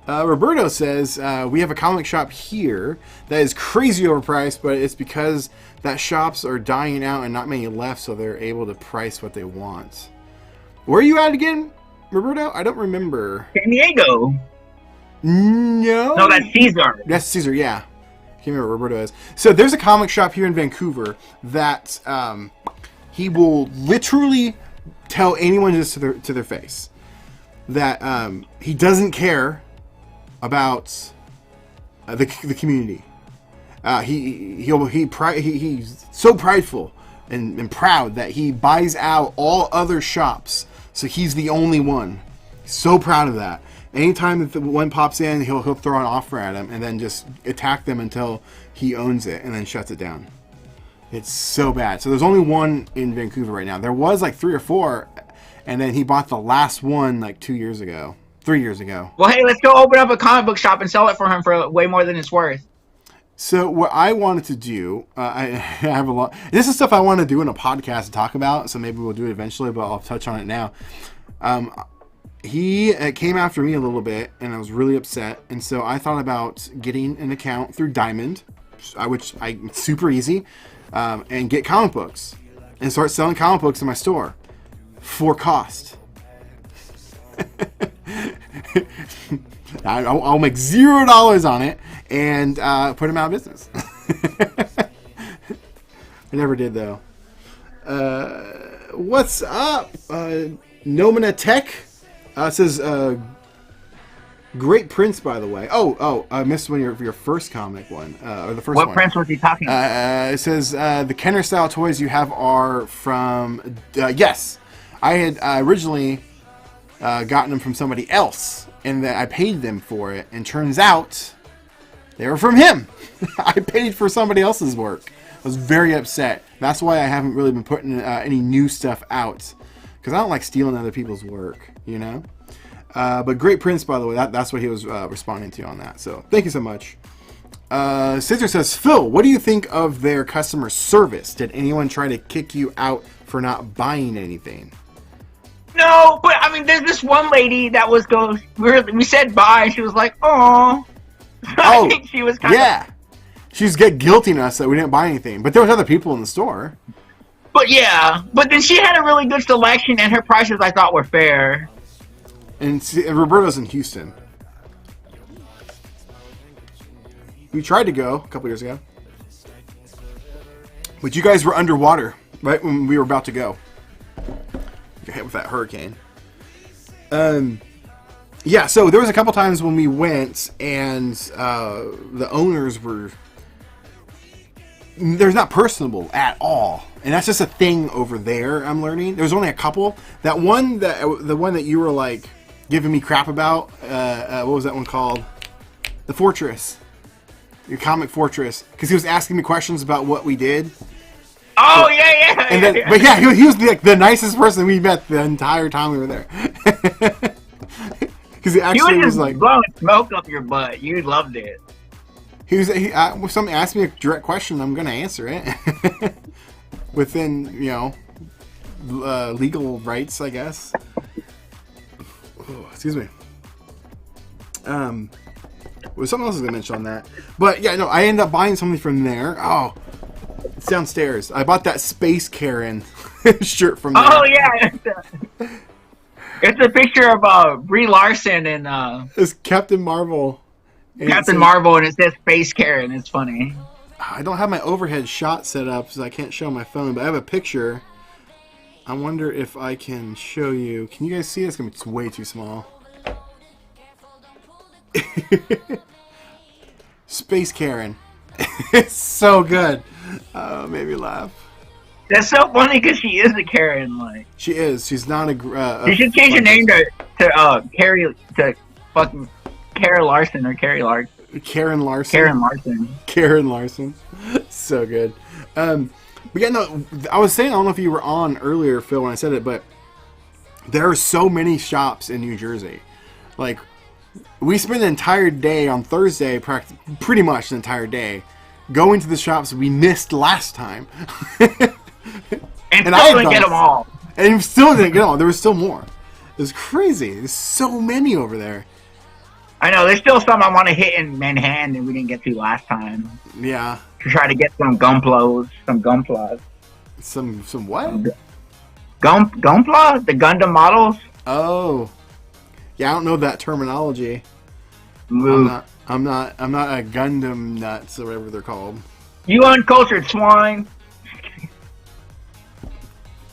Roberto says, we have a comic shop here that is crazy overpriced, but it's because that shops are dying out and not many left, so they're able to price what they want. Where are you at again, Roberto? I don't remember. San Diego. No, that's Caesar. That's Caesar, yeah. I can't remember what Roberto is. So there's a comic shop here in Vancouver that he will literally tell anyone just to their face that he doesn't care about the community. He's so prideful and proud that he buys out all other shops, so he's the only one. He's so proud of that. Anytime that the one pops in, he'll throw an offer at him and then just attack them until he owns it and then shuts it down. It's so bad. So there's only one in Vancouver right now. There was like 3 or 4, and then he bought the last one like 3 years ago. Well, hey, let's go open up a comic book shop and sell it for him for way more than it's worth. So what I wanted to do, I have a lot. This is stuff I want to do in a podcast to talk about. So maybe we'll do it eventually, but I'll touch on it now. He came after me a little bit, and I was really upset. And so I thought about getting an account through Diamond, which it's super easy, and get comic books and start selling comic books in my store for cost. I'll make $0 on it and put him out of business. I never did, though. What's up? Nomina Tech says, great prints, by the way. I missed one of your first comic one. Or the first one. What prints was he talking about? It says, the Kenner style toys you have are from... yes. I had originally gotten them from somebody else, and that I paid them for it, and turns out they were from him. I paid for somebody else's work. I was very upset. That's why I haven't really been putting any new stuff out, because I don't like stealing other people's work, you know. But great prints, by the way. That's what he was responding to on that. So thank you so much. Scissor says, Phil, what do you think of their customer service? Did anyone try to kick you out for not buying anything? No, but I mean, there's this one lady that was we said bye, and she was like, "Oh." I think she was kind of... She's guilting us that we didn't buy anything, but there was other people in the store. But yeah, but then she had a really good selection, and her prices I thought were fair. And see, Roberta's in Houston. We tried to go a couple years ago, but you guys were underwater right when we were about to go. You got hit with that hurricane. Yeah, so there was a couple times when we went, and the owners were... They're not personable at all, and that's just a thing over there. I'm learning. There's only a couple. The one that you were like giving me crap about. What was that one called? The Fortress, your comic Fortress, because he was asking me questions about what we did. Oh yeah. And then, but yeah, he was the nicest person we met the entire time we were there. Because he actually was like blowing smoke up your butt. You loved it. If somebody asked me a direct question, I'm going to answer it within, legal rights, I guess. Oh, excuse me. Was something else I was going to mention on that? But yeah, no, I ended up buying something from there. Oh, it's downstairs. I bought that Space Karen shirt from there. Oh yeah, it's a picture of Brie Larson and it's Captain Marvel. Captain Marvel, and it says Space Karen. It's funny. I don't have my overhead shot set up, so I can't show my phone, but I have a picture. I wonder if I can show you. Can you guys see this? It's way too small. Space Karen. It's so good. Made me laugh. That's so funny because she is a Karen. Like she is. She's not a. You should change your name to Carrie to fucking. Karen Larson or Carrie Larson. Karen Larson. Karen Larson. Karen Larson. So good. But yeah, no, I was saying, I don't know if you were on earlier, Phil, when I said it, but there are so many shops in New Jersey. Like, we spent an entire day on Thursday, pretty much the entire day, going to the shops we missed last time. and I didn't get them all. And still didn't get them all. There was still more. It was crazy. There's so many over there. I know, there's still some I want to hit in Manhattan that we didn't get to last time. Yeah. To try to get some Gunplas. Some Gunplas. Some what? Gunpla? The Gundam models? Oh. Yeah, I don't know that terminology. Move. I'm not a Gundam nuts or whatever they're called. You uncultured swine.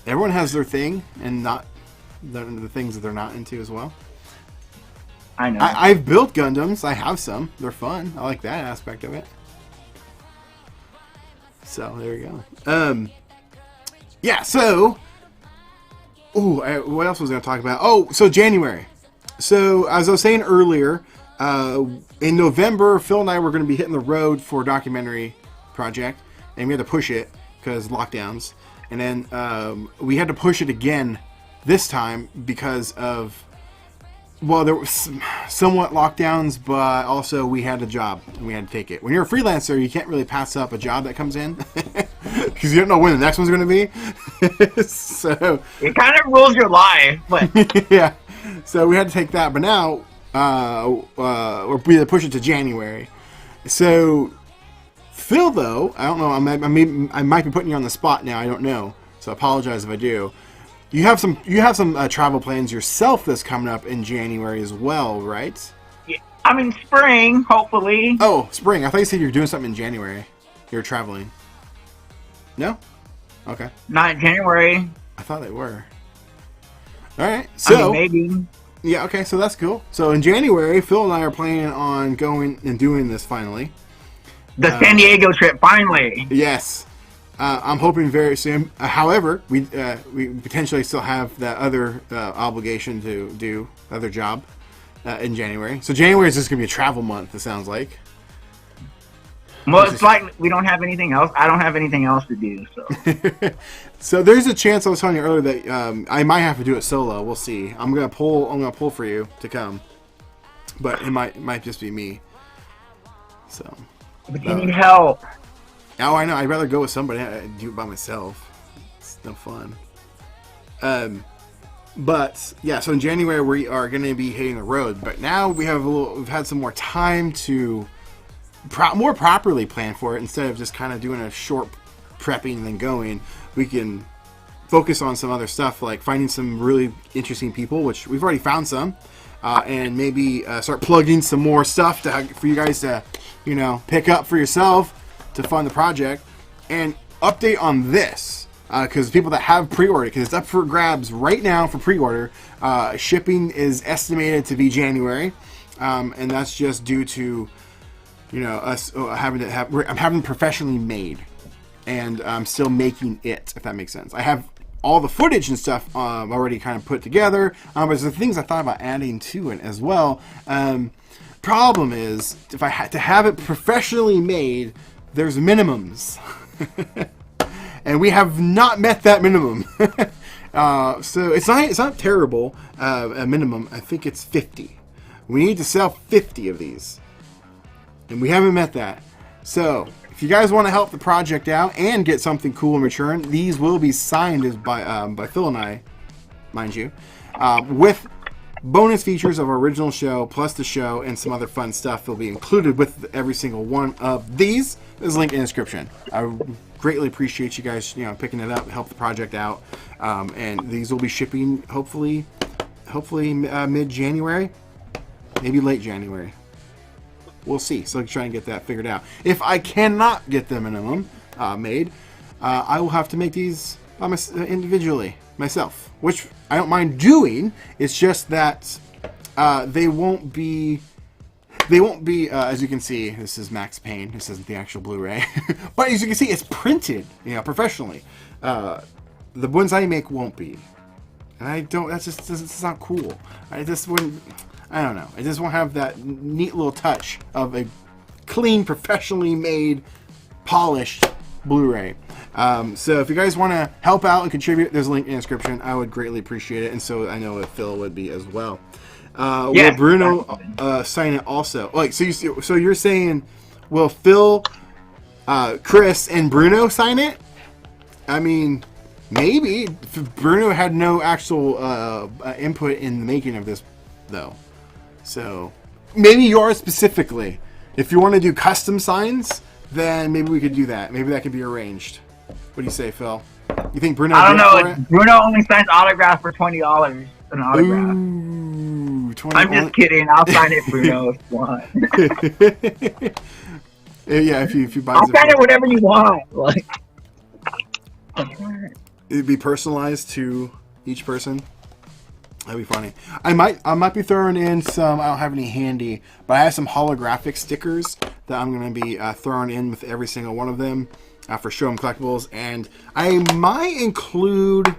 Everyone has their thing and not the things that they're not into as well. I know. I've built Gundams. I have some. They're fun. I like that aspect of it. So, there you go. Yeah, so... Ooh, what else was I going to talk about? Oh, so January. So, as I was saying earlier, in November, Phil and I were going to be hitting the road for a documentary project. And we had to push it because lockdowns. And then we had to push it again this time because of... Well, there was somewhat lockdowns, but also we had a job and we had to take it. When you're a freelancer, you can't really pass up a job that comes in because you don't know when the next one's going to be. So it kind of rules your life, but yeah. So we had to take that, but now we're going to push it to January. So Phil, though, I don't know. I might be putting you on the spot now. I don't know. So I apologize if I do. You have some travel plans yourself that's coming up in January as well, right? Yeah, I'm in spring, hopefully. Oh, spring. I thought you said you were doing something in January. You're traveling. No? Okay. Not in January. I thought they were. All right. So maybe. Yeah. Okay. So that's cool. So in January, Phil and I are planning on going and doing this finally. The San Diego trip, finally. Yes. I'm hoping very soon. However, we potentially still have that other obligation to do, other job in January. So January is just going to be a travel month, it sounds like. Well, it's like we don't have anything else. I don't have anything else to do. So so there's a chance, I was telling you earlier, that I might have to do it solo. We'll see. I'm gonna pull for you to come, but it might just be me. So. But you need help. Oh, I know. I'd rather go with somebody. I do it by myself. It's no fun. But yeah, so in January we are going to be hitting the road. But now we've had some more time to more properly plan for it instead of just kind of doing a short prepping and then going. We can focus on some other stuff, like finding some really interesting people, which we've already found some, and maybe start plugging some more stuff for you guys to, pick up for yourself to fund the project. And update on this, because people that have pre-ordered, because it's up for grabs right now for pre-order. Shipping is estimated to be January, and that's just due to, us having to have. I'm having professionally made, and I'm still making it. If that makes sense, I have all the footage and stuff already kind of put together. But there's the things I thought about adding to it as well. Problem is, if I had to have it professionally made, there's minimums. And we have not met that minimum. So it's not terrible. A minimum, I think it's 50. We need to sell 50 of these. And we haven't met that. So if you guys want to help the project out and get something cool in return, these will be signed by Phil and I, mind you, with bonus features of our original show, plus the show, and some other fun stuff will be included with every single one of these. There's a link in the description. I greatly appreciate you guys, picking it up, help the project out, and these will be shipping hopefully mid-January, maybe late January. We'll see. So I'm trying to get that figured out. If I cannot get the minimum made, I will have to make these individually myself, which I don't mind doing. It's just that they won't be. As you can see, this is Max Payne. This isn't the actual Blu-ray, but as you can see, it's printed, professionally. The ones I make won't be, and I don't. That's not cool. I just wouldn't. I don't know. I just won't have that neat little touch of a clean, professionally made, polished Blu-ray. So if you guys want to help out and contribute, there's a link in the description. I would greatly appreciate it, and so I know that Phil would be as well. Will Bruno sign it also? Like, so you're saying, will Phil, Chris, and Bruno sign it? I mean, maybe. Bruno had no actual input in the making of this, though. So maybe yours specifically. If you want to do custom signs, then maybe we could do that. Maybe that could be arranged. What do you say, Phil? You think Bruno? I don't know. Bruno only signs autographs for $20 an autograph. Ooh, I'm just kidding. I'll sign it, Bruno, if you want. Yeah, if you buy. I'll sign it whatever you want. Like, it'd be personalized to each person. That'd be funny. I might be throwing in some. I don't have any handy, but I have some holographic stickers that I'm going to be throwing in with every single one of them for Showroom collectibles, and I might include.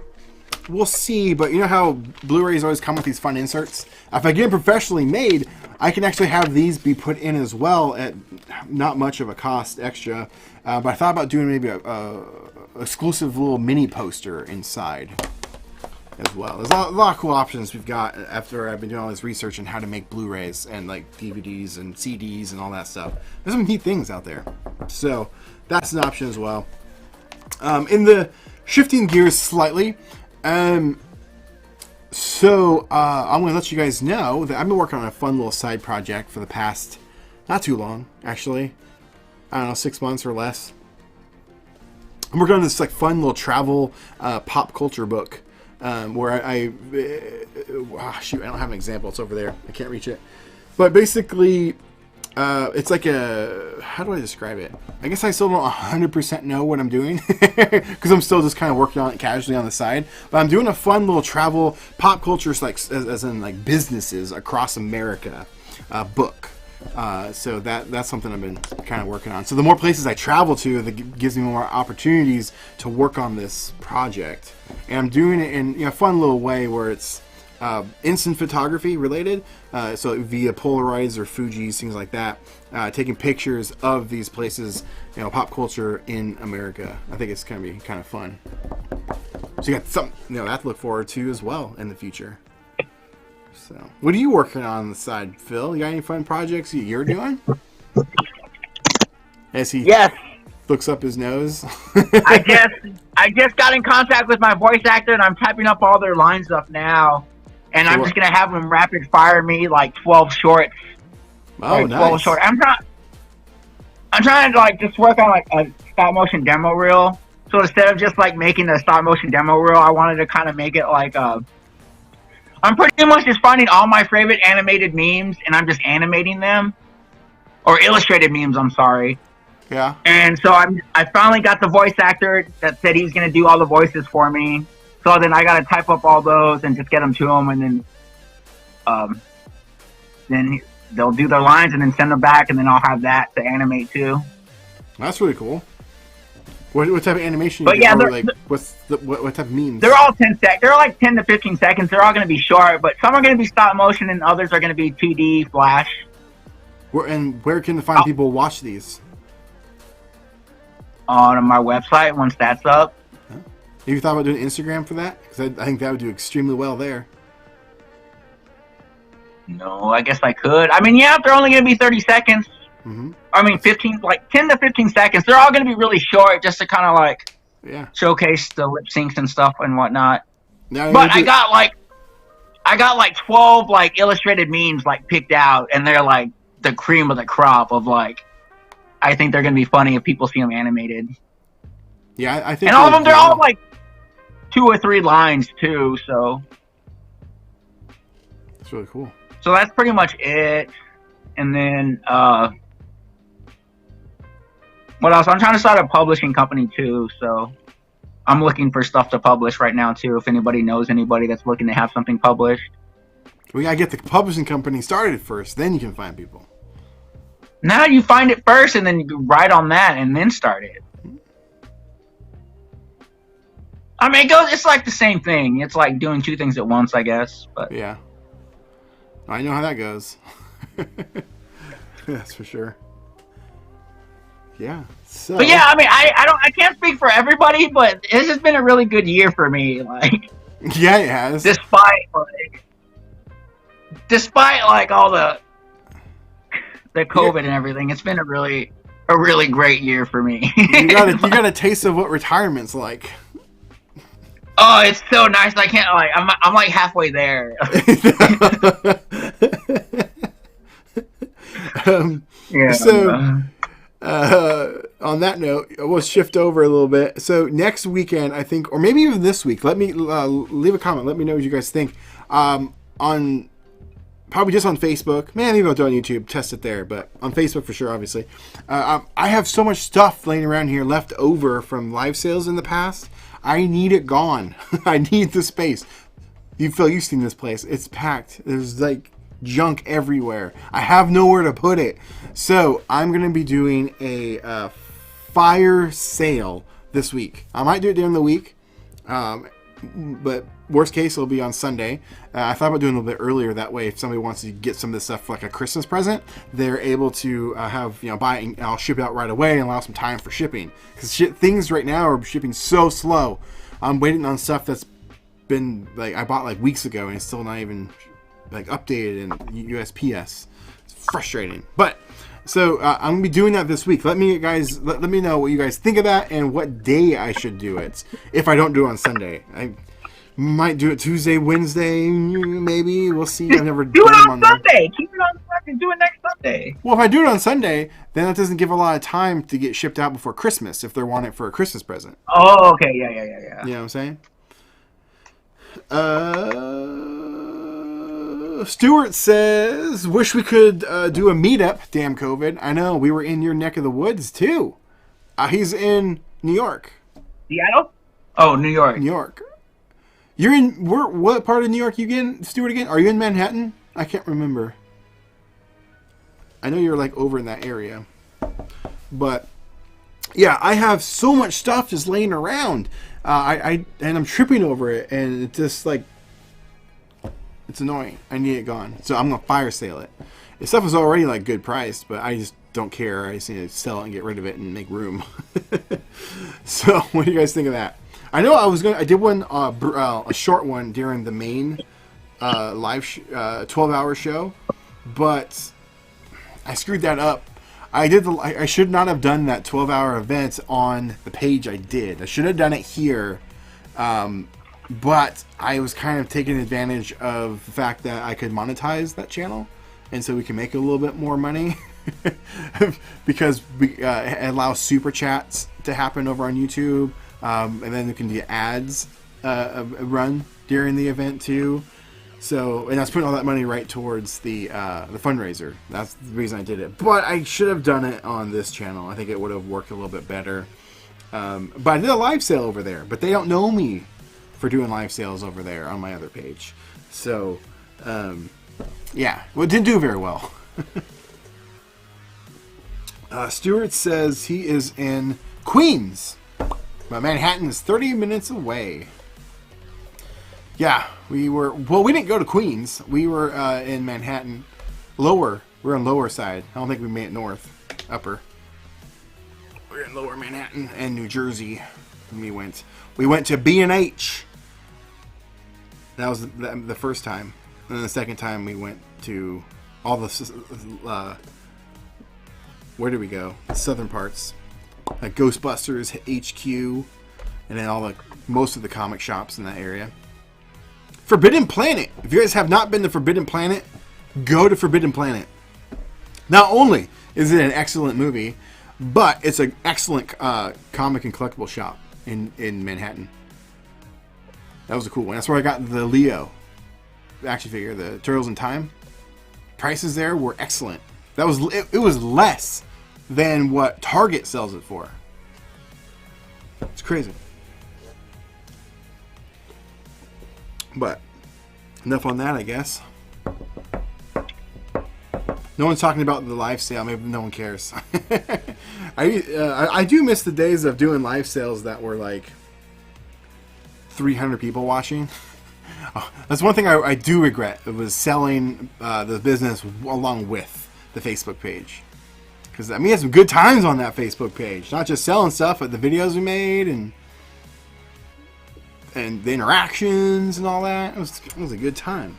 We'll see, but you know how Blu-rays always come with these fun inserts? If I get them professionally made, I can actually have these be put in as well at not much of a cost extra. But I thought about doing maybe a exclusive little mini poster inside as well. There's a lot of cool options we've got after I've been doing all this research on how to make Blu-rays and like DVDs and CDs and all that stuff. There's some neat things out there. So that's an option as well. In the shifting gears slightly, so I'm going to let you guys know that I've been working on a fun little side project for the past, not too long, actually. I don't know, 6 months or less. I'm working on this like fun little travel pop culture book where shoot, I don't have an example. It's over there. I can't reach it. But basically, it's like how do I describe it? I guess I still don't 100% know what I'm doing because I'm still just kind of working on it casually on the side. But I'm doing a fun little travel pop culture, like as in like businesses across America book. So that's something I've been kind of working on. So the more places I travel to, that gives me more opportunities to work on this project. And I'm doing it in a fun little way where it's instant photography related, so via Polaroids or Fujis, things like that, taking pictures of these places, pop culture in America. I think it's going to be kind of fun. So you got something that to look forward to as well in the future. So, what are you working on the side, Phil? You got any fun projects you're doing? As he looks up his nose. I just got in contact with my voice actor, and I'm typing up all their lines up now. And I'm just gonna have them rapid fire me like 12 shorts. Oh, like nice. 12 shorts. I'm trying to like just work on like a stop motion demo reel So instead of just like making a stop motion demo reel, I wanted to kind of make it like I'm pretty much just finding all my favorite animated memes and I'm just animating them, or illustrated memes. I'm sorry. Yeah. And so I finally got the voice actor that said he was gonna do all the voices for me. So then I gotta type up all those and just get them to him, and then they'll do their lines and then send them back, and then I'll have that to animate too. That's really cool. What type of animation? But yeah, like what type of memes? They're all 10 sec. They're like 10 to 15 seconds. They're all going to be short, but some are going to be stop motion and others are going to be 2D Flash. Where can find people watch these? On my website once that's up. Huh? Have you thought about doing Instagram for that? Because I think that would do extremely well there. No, I guess I could. I mean, yeah, if they're only going to be 30 seconds. Mm-hmm. I mean, 15, like 10 to 15 seconds. They're all going to be really short, just to kind of like showcase the lip syncs and stuff and whatnot. Now, but I got like 12 like illustrated memes like picked out, and they're like the cream of the crop of like. I think they're going to be funny if people see them animated. Yeah, I think. And all of them, they're all like 2 or 3 lines too. So. That's really cool. So that's pretty much it. And then, what else? I'm trying to start a publishing company too, so I'm looking for stuff to publish right now too. If anybody knows anybody that's looking to have something published, we gotta get the publishing company started first, then you can find people. Now you find it first, and then you write on that, and then start it. I mean, it's like the same thing. It's like doing 2 things at once, I guess. But yeah, I know how that goes. That's for sure. Yeah. So. But yeah, I mean, I can't speak for everybody, but this has been a really good year for me. Like, yeah, it has. Despite like all the COVID and everything, it's been a really great year for me. you got a taste of what retirement's like. Oh, it's so nice. I can't like I'm like halfway there. Yeah. So, on that note, we'll shift over a little bit. So next weekend, I think, or maybe even this week, let me leave a comment. Let me know what you guys think. On probably just on Facebook. Man, maybe I'll do it on YouTube. Test it there, but on Facebook for sure, obviously. I have so much stuff laying around here left over from live sales in the past. I need it gone. I need the space. Phil, you've seen this place. It's packed. There's like junk everywhere. I have nowhere to put it. So I'm going to be doing a fire sale this week. I might do it during the week, but worst case, it'll be on Sunday. I thought about doing a little bit earlier. That way, if somebody wants to get some of this stuff for like a Christmas present, they're able to buy it, and I'll ship it out right away and allow some time for shipping. Because things right now are shipping so slow. I'm waiting on stuff that's been like I bought like weeks ago and it's still not even like updated in USPS. It's frustrating. But so I'm gonna be doing that this week. Let me know what you guys think of that and what day I should do it. If I don't do it on Sunday, I might do it Tuesday, Wednesday, maybe. We'll see. I've never do it on Sunday. Keep it on Sunday. Do it next Sunday. Well, if I do it on Sunday, then that doesn't give a lot of time to get shipped out before Christmas if they're wanting it for a Christmas present. Oh, okay. Yeah. You know what I'm saying? Stuart says, wish we could do a meetup. Damn COVID. I know, we were in your neck of the woods too. He's in New York. Seattle? Oh, New York. New York. You're in, what part of New York you again, Stuart, again? Are you in Manhattan? I can't remember. I know you're like over in that area. But yeah, I have so much stuff just laying around. And I'm tripping over it, and it's just like, it's annoying. I need it gone. So I'm going to fire sale it. The stuff is already like good priced, but I just don't care. I just need to sell it and get rid of it and make room. So what do you guys think of that? I know I did one, a short one during the main live 12-hour show, but I screwed that up. I should not have done that 12-hour event on the page I did. I should have done it here. But I was kind of taking advantage of the fact that I could monetize that channel, and so we can make a little bit more money because we allow super chats to happen over on YouTube. And then you can do ads run during the event too. So, and I was putting all that money right towards the fundraiser. That's the reason I did it. But I should have done it on this channel. I think it would have worked a little bit better. But I did a live sale over there. But they don't know me for doing live sales over there on my other page. So, yeah, well, it didn't do very well. Stuart says he is in Queens, but Manhattan is 30 minutes away. Yeah, we didn't go to Queens. We were in Manhattan, lower. We're on lower side. I don't think we made it north, upper. We're in lower Manhattan and New Jersey. We went to B&H. That was the first time. And then the second time we went to all the where did we go? The southern parts, like Ghostbusters HQ, and then most of the comic shops in that area. Forbidden Planet. If you guys have not been to Forbidden Planet, go to Forbidden Planet. Not only is it an excellent movie, but it's an excellent comic and collectible shop in Manhattan. That was a cool one. That's where I got the Leo action figure, the Turtles in Time. Prices there were excellent. It was less than what Target sells it for. It's crazy. But enough on that, I guess. No one's talking about the live sale. Maybe no one cares. I do miss the days of doing live sales that were like 300 people watching. Oh, that's one thing I do regret. It was selling the business along with the Facebook page. Because I mean, we had some good times on that Facebook page. Not just selling stuff, but the videos we made and the interactions and all that. It was a good time.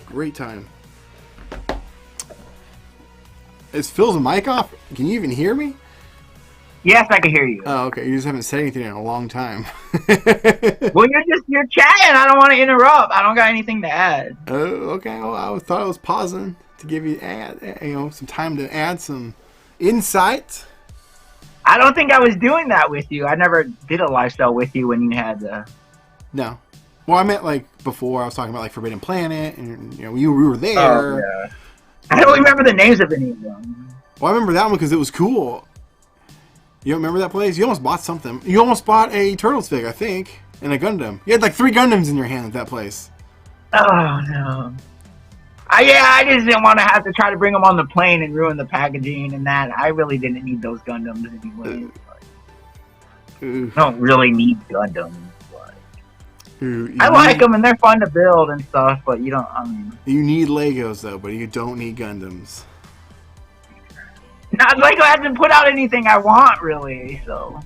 Great time. Is Phil's mic off? Can you even hear me? Yes, I can hear you. Oh, okay. You just haven't said anything in a long time. Well, you're chatting. I don't want to interrupt. I don't got anything to add. Oh, okay. Well, I thought I was pausing to give you some time to add some insight. I don't think I was doing that with you. I never did a lifestyle with you when you had the. No. Well, I meant like before. I was talking about like Forbidden Planet, and we were there. Oh, yeah. I don't remember the names of any of them. Well, I remember that one because it was cool. You don't remember that place? You almost bought something. You almost bought a Turtles fig, I think, and a Gundam. You had like 3 Gundams in your hand at that place. Oh, no. I just didn't want to have to try to bring them on the plane and ruin the packaging and that. I really didn't need those Gundams anyway. I don't really need Gundams. I like them and they're fun to build and stuff, but you don't. You need Legos though, but you don't need Gundams. Not Lego hasn't put out anything I want really, so.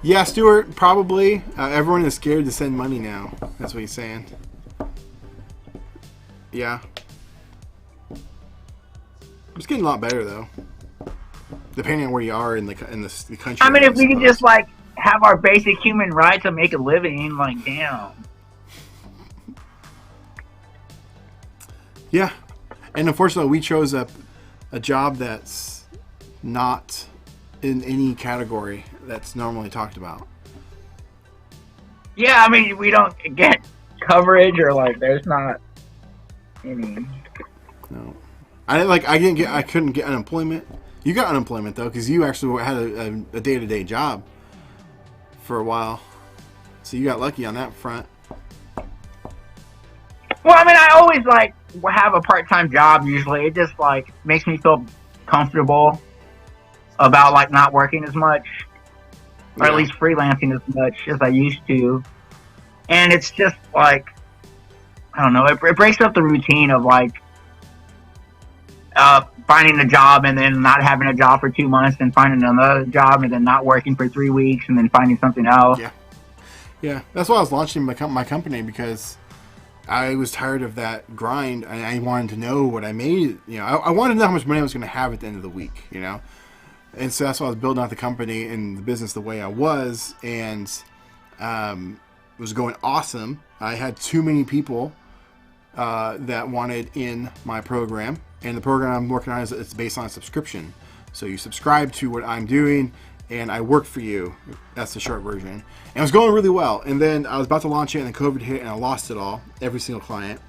Yeah, Stuart, probably. Everyone is scared to send money now. That's what he's saying. Yeah. It's getting a lot better though. Depending on where you are in the country. I mean, if we could just like have our basic human rights and make a living, like damn. Yeah, and unfortunately, we chose a job that's not in any category that's normally talked about. Yeah, I mean, we don't get coverage or like there's not any. No, I couldn't get unemployment. You got unemployment though, because you actually had a day-to-day job for a while, so you got lucky on that front. Well, I mean, I always like have a part-time job. Usually, it just like makes me feel comfortable about like not working as much, or at least freelancing as much as I used to. And it's just like, I don't know, it breaks up the routine of like finding a job and then not having a job for 2 months and finding another job and then not working for 3 weeks and then finding something else. Yeah. That's why I was launching my company, because I was tired of that grind and I wanted to know what I made. I wanted to know how much money I was going to have at the end of the week, And so that's why I was building out the company and the business the way I was, and it was going awesome. I had too many people that wanted in my program, and the program I'm working on it's based on a subscription. So you subscribe to what I'm doing, and I work for you. That's the short version. And it was going really well. And then I was about to launch it, and then COVID hit, and I lost it all, every single client.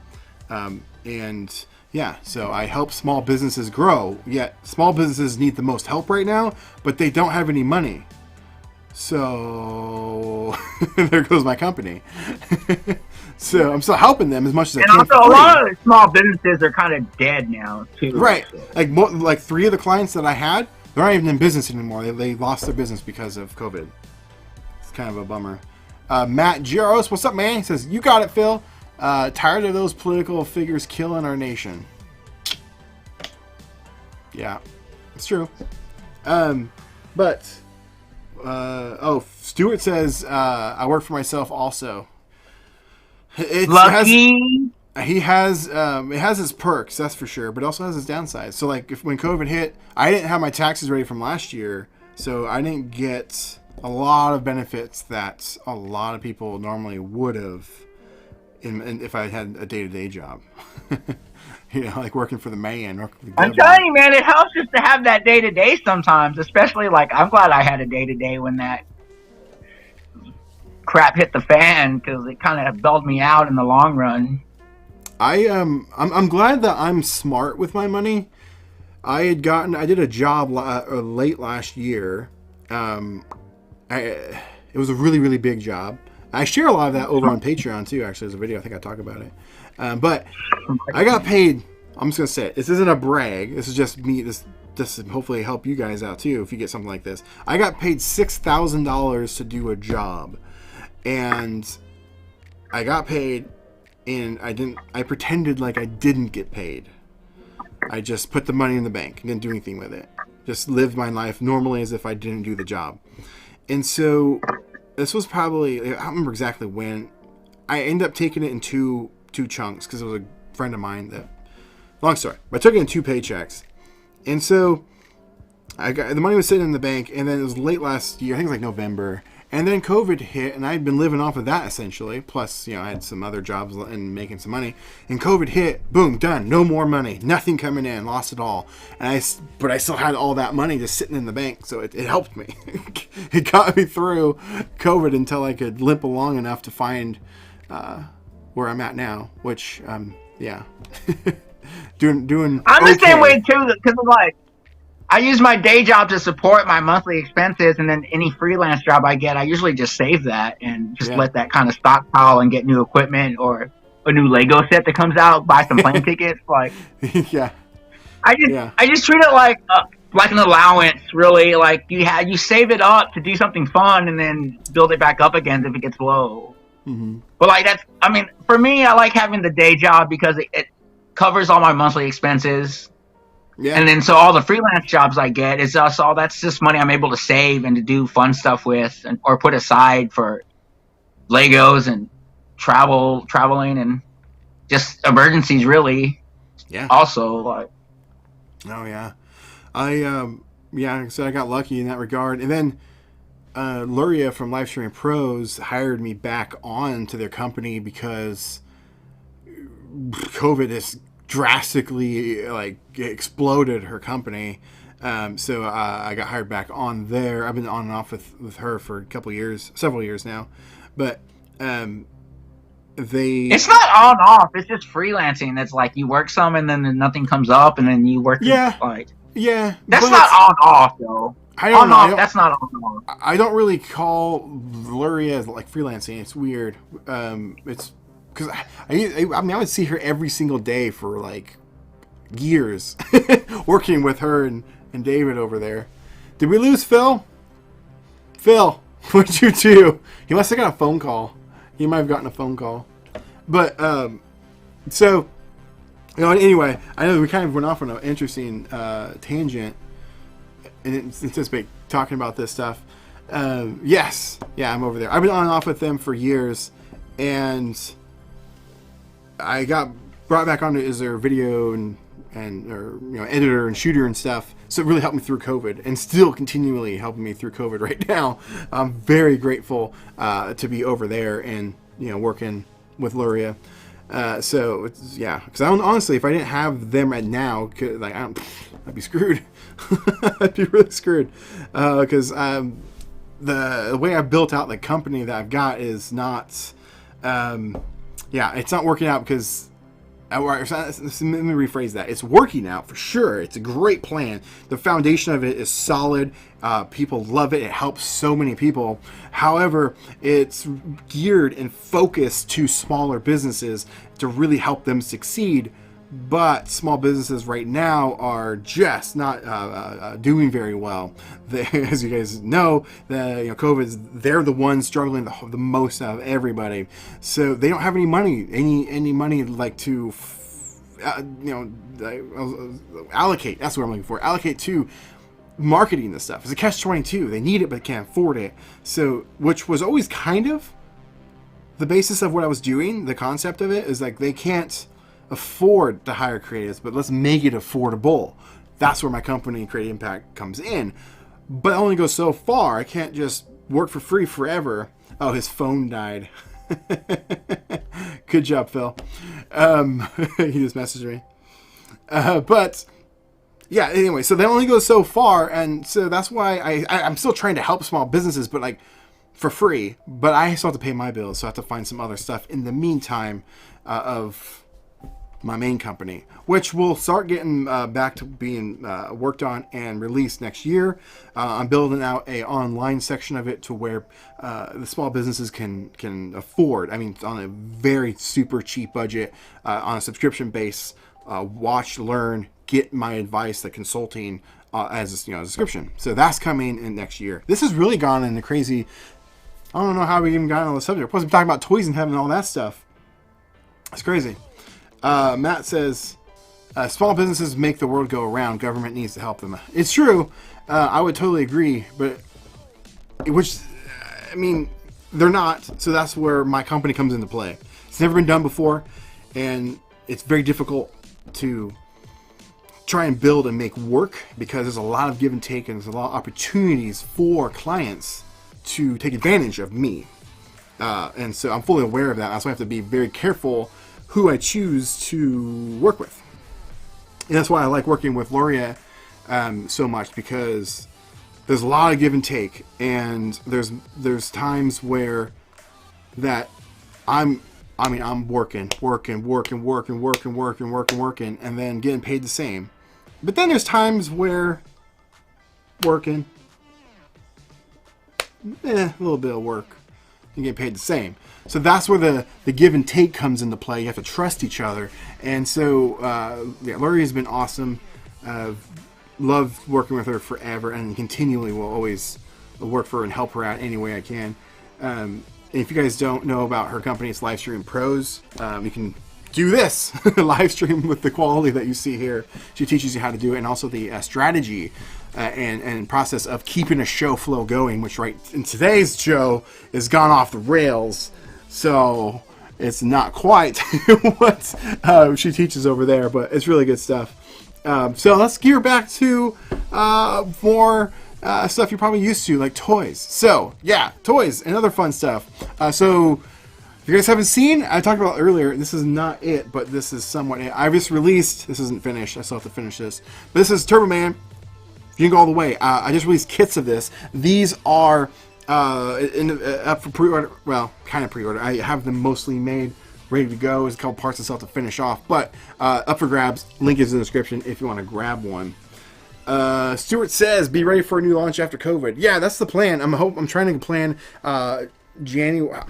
And yeah, so I help small businesses grow. Yet small businesses need the most help right now, but they don't have any money. So there goes my company. So I'm still helping them as much as I can. And also, a lot of small businesses are kind of dead now too. Right, So. like 3 of the clients that I had, they're not even in business anymore. They lost their business because of COVID. It's kind of a bummer. Matt Giros, what's up, man? He says, "You got it, Phil. Tired of those political figures killing our nation." Yeah, it's true. But Stuart says, "I work for myself also." Lucky. He has it has its perks, that's for sure, but it also has its downsides. So like when COVID hit, I didn't have my taxes ready from last year, so I didn't get a lot of benefits that a lot of people normally would have if I had a day-to-day job. Like working for the man. I'm telling you, man, it helps just to have that day-to-day sometimes, especially like I'm glad I had a day-to-day when that crap hit the fan, because it kind of bailed me out in the long run. I'm glad that I'm smart with my money. I did a job late last year. It was a really, really big job. I share a lot of that over on Patreon too. Actually, there's a video I think I talk about it. But I got paid. I'm just gonna say it. This isn't a brag. This is just me. This will hopefully help you guys out too if you get something like this. I got paid $6,000 to do a job, and I got paid. And I pretended like I didn't get paid. I just put the money in the bank and didn't do anything with it. Just lived my life normally as if I didn't do the job. And so this was probably, I don't remember exactly when. I ended up taking it in two chunks because it was a friend of mine that, long story, but I took it in 2 paychecks. And so the money was sitting in the bank, and then it was late last year, I think it was like November. And then COVID hit, and I'd been living off of that essentially. Plus, I had some other jobs and making some money. And COVID hit, boom, done. No more money, nothing coming in, lost it all. But I still had all that money just sitting in the bank, so it helped me. It got me through COVID until I could limp along enough to find where I'm at now. Which, yeah, doing. I'm okay. the same way too, because like, I use my day job to support my monthly expenses, and then any freelance job I get, I usually just save that and just let that kind of stockpile and get new equipment or a new Lego set that comes out, buy some plane tickets. Like, yeah, I just treat it like an allowance, really. Like you save it up to do something fun, and then build it back up again if it gets low. Mm-hmm. But like for me, I like having the day job because it covers all my monthly expenses. Yeah. And then so all the freelance jobs I get is also that's just money I'm able to save and to do fun stuff with, or put aside for Legos and traveling and just emergencies, really. Yeah. Also, like. Oh yeah, like I said, I got lucky in that regard, and then Luria from Live Streaming Pros hired me back on to their company because COVID has drastically exploded her company. So I got hired back on there. I've been on and off with her for several years now, but it's not on off. It's just freelancing. That's like you work some and then nothing comes up, and then you work. Yeah, that's not on off though. I don't know. Off, that's not on off. I don't really call Luria like freelancing. It's weird. It's because I would see her every single day for like years, working with her and David over there. Did we lose Phil? Phil, what'd you do? He must have got a phone call. He might have gotten a phone call. But so anyway, I know we kind of went off on an interesting tangent and anticipate talking about this stuff. Yes, I'm over there. I've been on and off with them for years, and I got brought back onto as their video and editor and shooter and stuff. So it really helped me through COVID, and still continually helping me through COVID right now. I'm very grateful to be over there and working with Luria. So it's, yeah, because honestly, if I didn't have them right now, I'd be screwed. I'd be really screwed because the way I built out the company that I've got is not, it's not working out because. Let me rephrase that. It's working out for sure. It's a great plan. The foundation of it is solid. People love it. It helps so many people. However, it's geared and focused to smaller businesses to really help them succeed. But small businesses right now are just not doing very well. As you guys know, they're the ones struggling the most out of everybody. So they don't have any money, any money like to, allocate. That's what I'm looking for. Allocate to marketing this stuff. It's a catch-22. They need it, but can't afford it. So, which was always kind of the basis of what I was doing. The concept of it is like they can't afford to hire creatives, but let's make it affordable. That's where my company Creative Impact comes in. But it only goes so far. I can't just work for free forever. Oh, his phone died. Good job, Phil. He just messaged me. But yeah, anyway, so that only goes so far, and so that's why I'm still trying to help small businesses, but like for free. But I still have to pay my bills, so I have to find some other stuff in the meantime of my main company, which will start getting back to being worked on and released next year. I'm building out a online section of it to where the small businesses can afford. I mean, on a very super cheap budget, on a subscription base. Watch, learn, get my advice, the consulting as a subscription. So that's coming in next year. This has really gone into crazy. I don't know how we even got on the subject. Plus, we're talking about toys and having all that stuff. It's crazy. Matt says, small businesses make the world go around. Government needs to help them. It's true. I would totally agree. But, they're not. So that's where my company comes into play. It's never been done before. And it's very difficult to try and build and make work because there's a lot of give and take and there's a lot of opportunities for clients to take advantage of me. And so I'm fully aware of that. That's why I have to be very careful who I choose to work with. And that's why I like working with Loria so much, because there's a lot of give and take, and there's times where that I'm working, and then getting paid the same. But then there's times where working, a little bit of work, and get paid the same. So that's where the give and take comes into play. You have to trust each other. And so, Lori has been awesome. Loved working with her forever, and continually will always work for her and help her out any way I can. And if you guys don't know about her company, it's Livestream Pros. You can do this live stream with the quality that you see here. She teaches you how to do it, and also the strategy and process of keeping a show flow going, which right in today's show has gone off the rails. So it's not quite what she teaches over there, but it's really good stuff. So let's gear back to more stuff you're probably used to, like toys. So yeah, toys and other fun stuff. So if you guys haven't seen, I talked about earlier, this is not it, but this is somewhat it. I just released, this isn't finished, I still have to finish this, but this is Turbo Man. You can go all the way. I just released kits of this. These are up for pre-order. Well, kind of pre-order. I have them mostly made, ready to go. There's a couple parts I still have to finish off, but up for grabs. Link is in the description if you want to grab one. Stuart says, "Be ready for a new launch after COVID." Yeah, that's the plan. I'm trying to plan January.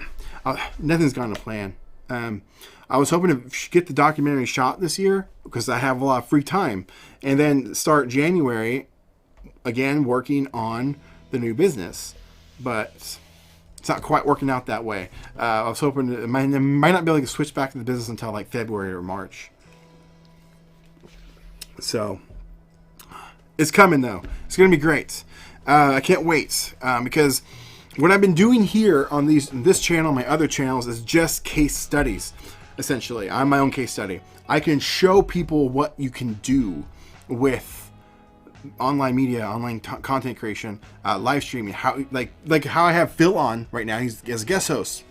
Nothing's gone to plan. I was hoping to get the documentary shot this year because I have a lot of free time, and then start January again working on the new business. But it's not quite working out that way. I was hoping I might not be able to switch back to the business until like February or March. So it's coming though. It's going to be great. I can't wait because what I've been doing here on this channel, my other channels, is just case studies. Essentially, I'm my own case study. I can show people what you can do with online media, online content creation, live streaming. How like how I have Phil on right now. He's as a guest host.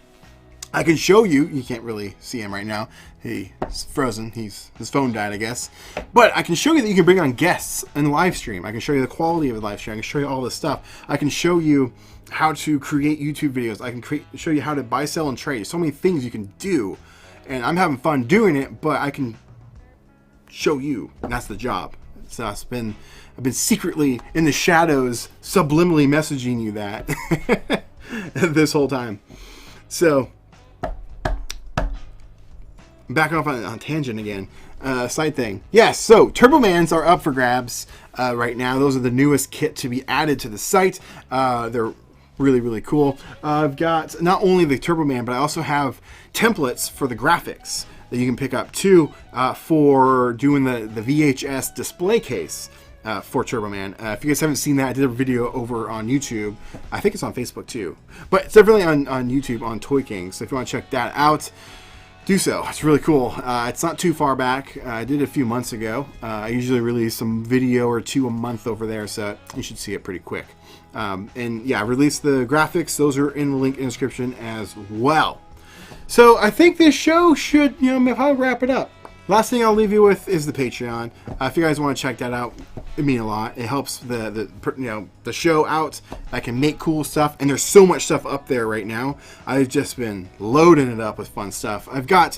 I can show you. You can't really see him right now. He's frozen. His phone died, I guess. But I can show you that you can bring on guests in the live stream. I can show you the quality of the live stream. I can show you all this stuff. I can show you how to create YouTube videos. I can show you how to buy, sell, and trade. So many things you can do. And I'm having fun doing it, but I can show you. And that's the job. So I've been secretly in the shadows, subliminally messaging you that this whole time. So, back off on tangent again. Side thing. Yes, so Turbomans are up for grabs right now. Those are the newest kit to be added to the site. They're really, really cool. I've got not only the Turboman, but I also have templates for the graphics that you can pick up too for doing the VHS display case for Turboman. If you guys haven't seen that, I did a video over on YouTube. I think it's on Facebook too. But it's definitely on YouTube on Toy King. So if you want to check that out, do so. It's really cool. It's not too far back. I did it a few months ago. I usually release some video or two a month over there, so you should see it pretty quick. And yeah, I released the graphics. Those are in the link in the description as well. So I think this show should, probably wrap it up. Last thing I'll leave you with is the Patreon. If you guys want to check that out, it means a lot. It helps the show out. I can make cool stuff, and there's so much stuff up there right now. I've just been loading it up with fun stuff. I've got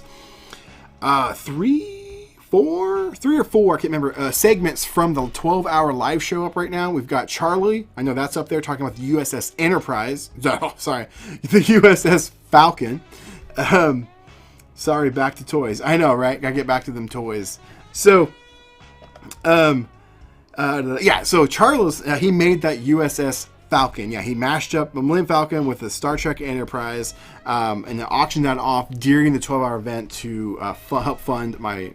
three or four, I can't remember, segments from the 12-hour live show up right now. We've got Charlie. I know that's up there talking about the USS Enterprise. Oh, sorry, the USS Falcon. Sorry, back to toys. I know, right? Gotta get back to them toys. So, yeah, so Charles, he made that USS Falcon. Yeah, he mashed up the Millennium Falcon with the Star Trek Enterprise and auctioned that off during the 12-hour event to help fund my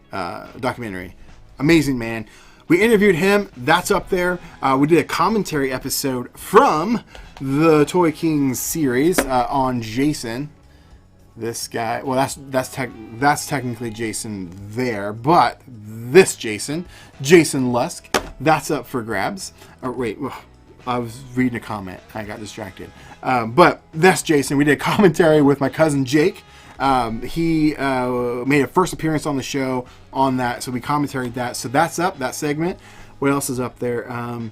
documentary. Amazing, man. We interviewed him. That's up there. We did a commentary episode from the Toy Kings series on Jason. This guy, well, that's technically Jason there, but this Jason Lusk, that's up for grabs. Oh, wait, I was reading a comment. I got distracted. But that's Jason. We did a commentary with my cousin Jake. He made a first appearance on the show on that, so we commentaried that. So that's up, that segment. What else is up there?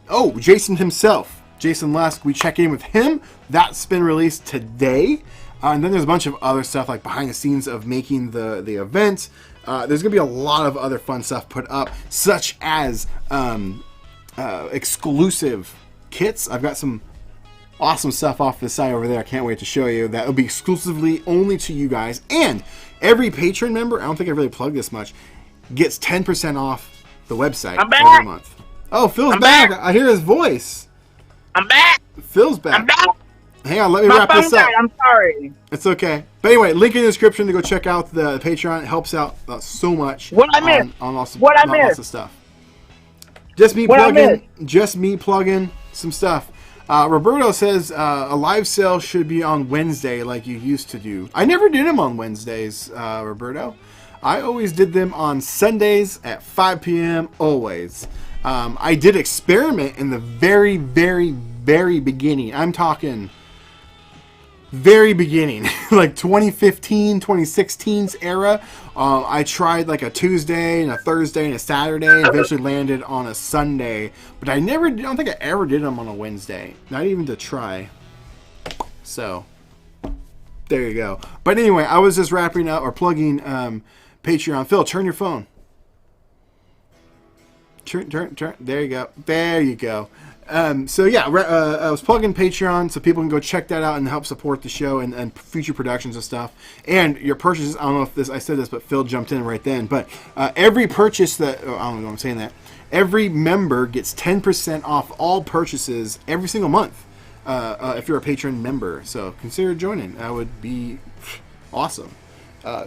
Oh, Jason himself, Jason Lusk. We check in with him. That's been released today. And then there's a bunch of other stuff like behind the scenes of making the event. There's going to be a lot of other fun stuff put up, such as exclusive kits. I've got some awesome stuff off the side over there. I can't wait to show you. That will be exclusively only to you guys. And every patron member, I don't think I really plugged this much, gets 10% off the website every month. Oh, Phil's back. I hear his voice. I'm back. Phil's back. I'm back. Hang on, let me wrap this up. I'm sorry. It's okay. But anyway, link in the description to go check out the Patreon. It helps out so much. What I missed? On lots of, what I lots missed? of stuff. Just me plugging some stuff. Roberto says a live sale should be on Wednesday like you used to do. I never did them on Wednesdays, Roberto. I always did them on Sundays at 5 p.m. always. I did experiment in the very, very, very beginning. I'm talking very beginning, like 2015, 2016's era. I tried like a Tuesday and a Thursday and a Saturday and eventually landed on a Sunday. But I don't think I ever did them on a Wednesday. Not even to try. So, there you go. But anyway, I was just wrapping up or plugging Patreon. Phil, turn your phone. Turn. There you go. There you go. So yeah, I was plugging Patreon so people can go check that out and help support the show and future productions and stuff. And your purchases, I don't know if I said this, but Phil jumped in right then. But every purchase that, I don't know if I'm saying that, every member gets 10% off all purchases every single month if you're a patron member. So consider joining. That would be awesome.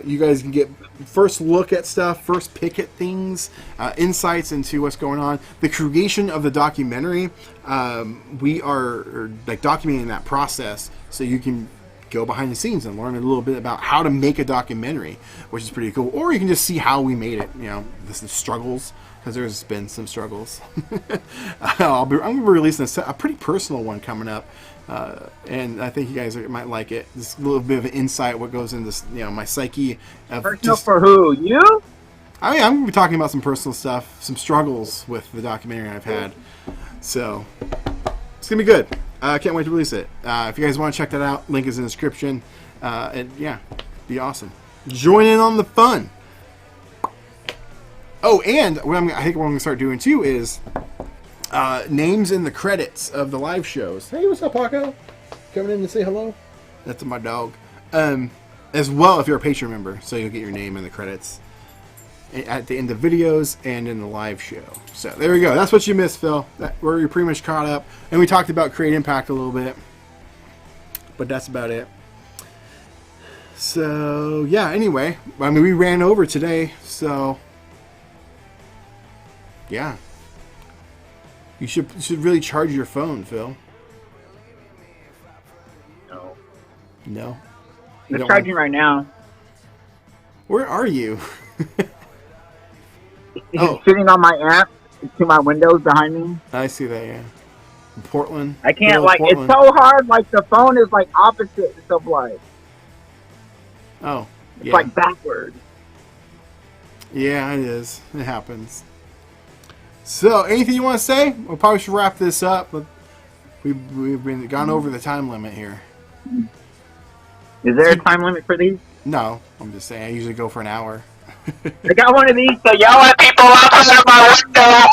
You guys can get first look at stuff, first pick at things, insights into what's going on. The creation of the documentary, we are like documenting that process so you can go behind the scenes and learn a little bit about how to make a documentary, which is pretty cool. Or you can just see how we made it. You know, the struggles, because there's been some struggles. I'm going to be releasing a pretty personal one coming up. And I think you guys might like it. Just a little bit of an insight what goes into this, you know, my psyche. Personal for who? You? I mean, I'm going to be talking about some personal stuff, some struggles with the documentary I've had. So, it's going to be good. I can't wait to release it. If you guys want to check that out, link is in the description. And yeah, be awesome. Join in on the fun. Oh, and I think what I'm going to start doing too is names in the credits of the live shows. Hey, what's up, Paco? Coming in to say hello? That's my dog. As well, if you're a Patreon member, so you'll get your name in the credits at the end of videos and in the live show. So there we go. That's what you missed, Phil. We're pretty much caught up, and we talked about Create Impact a little bit, but that's about it. So yeah. Anyway, I mean, we ran over today, so yeah. You should really charge your phone, Phil. No. No. It's charging right now. Where are you? It's sitting on my app to my windows behind me. I see that, yeah. Portland. I can't, Hello, like, Portland. it's so hard, like, the phone is, like, opposite of, like, Oh, it's, yeah. like, backward. Yeah, it is. It happens. So, anything you want to say? We probably should wrap this up. But we've gone over the time limit here. Is there a time limit for these? No, I'm just saying. I usually go for an hour. I got one of these to yell at people outside of my window.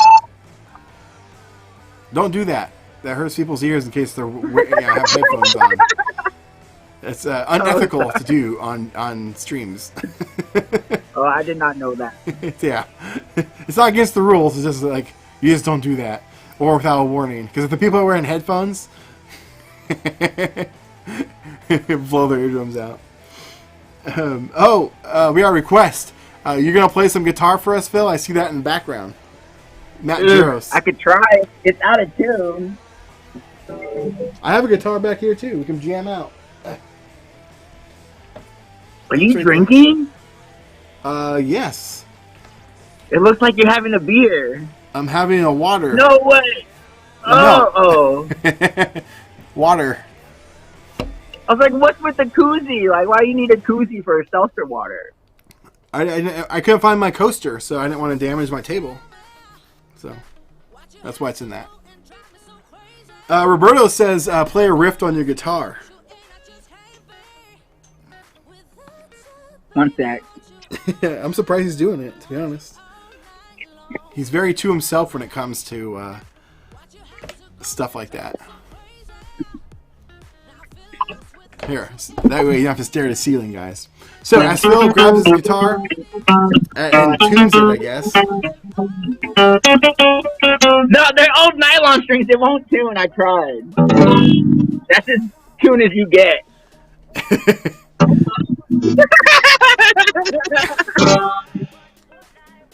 Don't do that. That hurts people's ears in case they're have headphones on. It's unethical to do on streams. Oh, I did not know that. Yeah. It's not against the rules. It's just like, you just don't do that. Or without a warning. Because if the people are wearing headphones, blow their eardrums out. We got a request. You're going to play some guitar for us, Phil? I see that in the background. Matt Giros. I could try. It's out of tune. I have a guitar back here, too. We can jam out. Are you drinking? Yes. It looks like you're having a beer. I'm having a water. No way. Oh. Water. I was like, what's with the koozie? Like, why do you need a koozie for a seltzer water? I couldn't find my coaster, so I didn't want to damage my table. So, that's why it's in that. Roberto says, play a riff on your guitar. One sec. I'm surprised he's doing it, to be honest. He's very to himself when it comes to stuff like that. Here, that way you don't have to stare at the ceiling, guys. So, as Phil grabs his guitar and tunes it, I guess. No, they're old nylon strings. They won't tune. I tried. That's as tune as you get.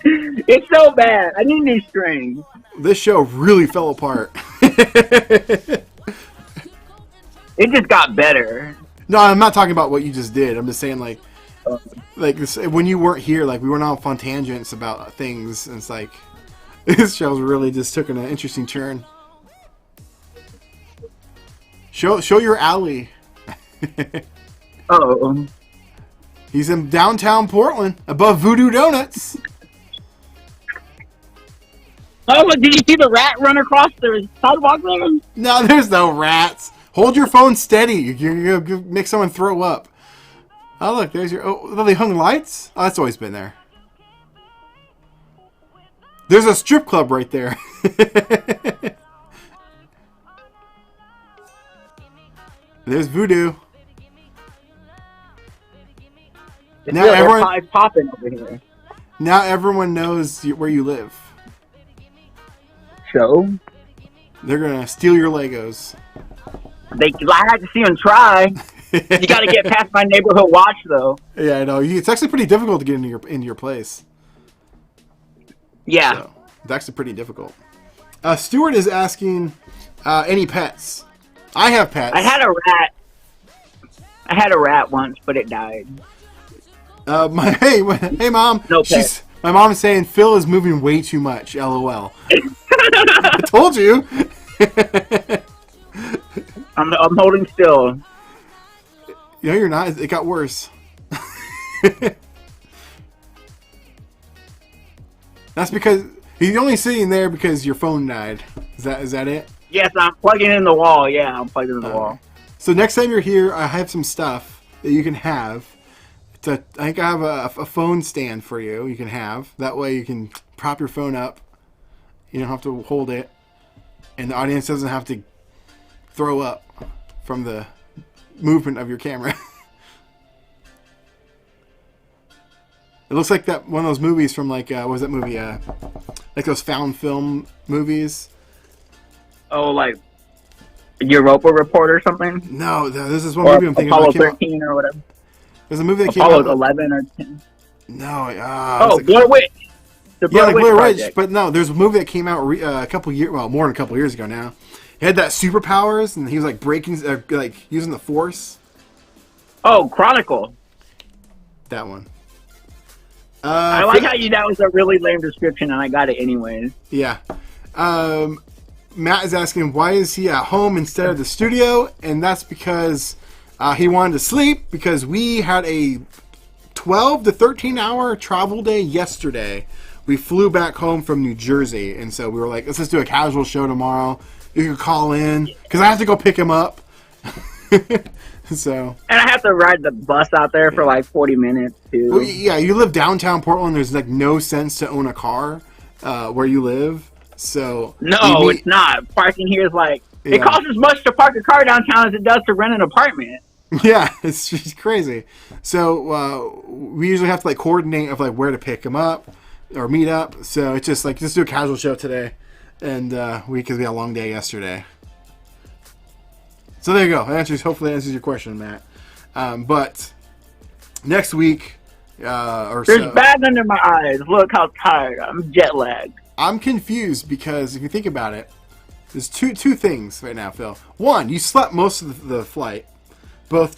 It's so bad. I need new strings. This show really fell apart. It just got better. No, I'm not talking about what you just did. I'm just saying, like this, when you weren't here, like, we went off on tangents about things, and it's like, this show's really just took an interesting turn. Show your alley. Oh. He's in downtown Portland, above Voodoo Donuts. Oh, look, did you see the rat run across the sidewalk there? No, there's no rats. Hold your phone steady. You're going to make someone throw up. Oh, look, there's your... Oh, they hung lights? Oh, that's always been there. There's a strip club right there. There's Voodoo. It's popping over here. Now everyone knows where you live. So? They're going to steal your Legos. I had to see them try. You got to get past my neighborhood watch, though. Yeah, I know. It's actually pretty difficult to get into your place. Yeah. So, it's actually pretty difficult. Stuart is asking, any pets? I have pets. I had a rat. I had a rat once, but it died. Hey, mom. No pet. My mom's saying Phil is moving way too much. LOL. I told you. I'm holding still. No, you're not. It got worse. That's because he's only sitting there because your phone died. Is that it? Yes, I'm plugging in the wall. Yeah, I'm plugging in the wall. So next time you're here, I have some stuff that you can have. I think I have a phone stand for you. You can have that way. You can prop your phone up. You don't have to hold it, and the audience doesn't have to throw up from the movement of your camera. It looks like that one of those movies from like what was that movie? Like those found film movies. Oh, like Europa Report or something? No, this is one Or movie I'm thinking Apollo about. 13 or whatever. There's a movie that Apollo came out. 11 or 10. No. Oh, Blair Witch. The Yeah, like Blair Witch. Project. But no, there's a movie that came out a couple years, well, more than a couple years ago now. He had that superpowers, and he was like breaking, like using the Force. Oh, Chronicle. That one. I like how that was a really lame description, and I got it anyways. Yeah. Matt is asking, why is he at home instead of the studio? And that's because he wanted to sleep, because we had a 12 to 13 hour travel day yesterday. We flew back home from New Jersey, and so we were like, let's just do a casual show tomorrow. You can call in, because I have to go pick him up. So. And I have to ride the bus out there for like 40 minutes, too. Well, yeah, you live downtown Portland. There's like no sense to own a car where you live. So no, it's not. Parking here is like, it costs as much to park a car downtown as it does to rent an apartment. Yeah, it's just crazy. So we usually have to like coordinate of like where to pick him up or meet up. So it's just like, just do a casual show today, and because we had a long day yesterday. So there you go. Hopefully that answers your question, Matt. But next week, there's bag under my eyes. Look how tired. I'm jet lagged. I'm confused because if you think about it, there's two things right now, Phil. One, you slept most of the flight, both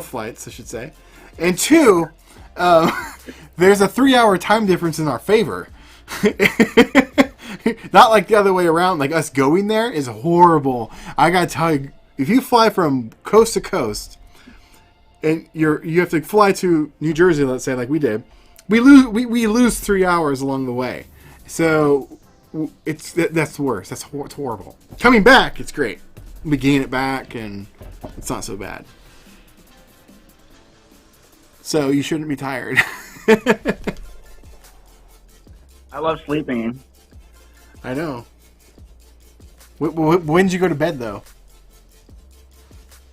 flights, I should say, and two, there's a 3-hour time difference in our favor. Not like the other way around. Like us going there is horrible. I gotta tell you, if you fly from coast to coast, and you have to fly to New Jersey, let's say, like we did, we lose 3 hours along the way. So that's worse. It's horrible. Coming back, it's great. We gain it back, and it's not so bad. So you shouldn't be tired. I love sleeping. I know. When did you go to bed, though?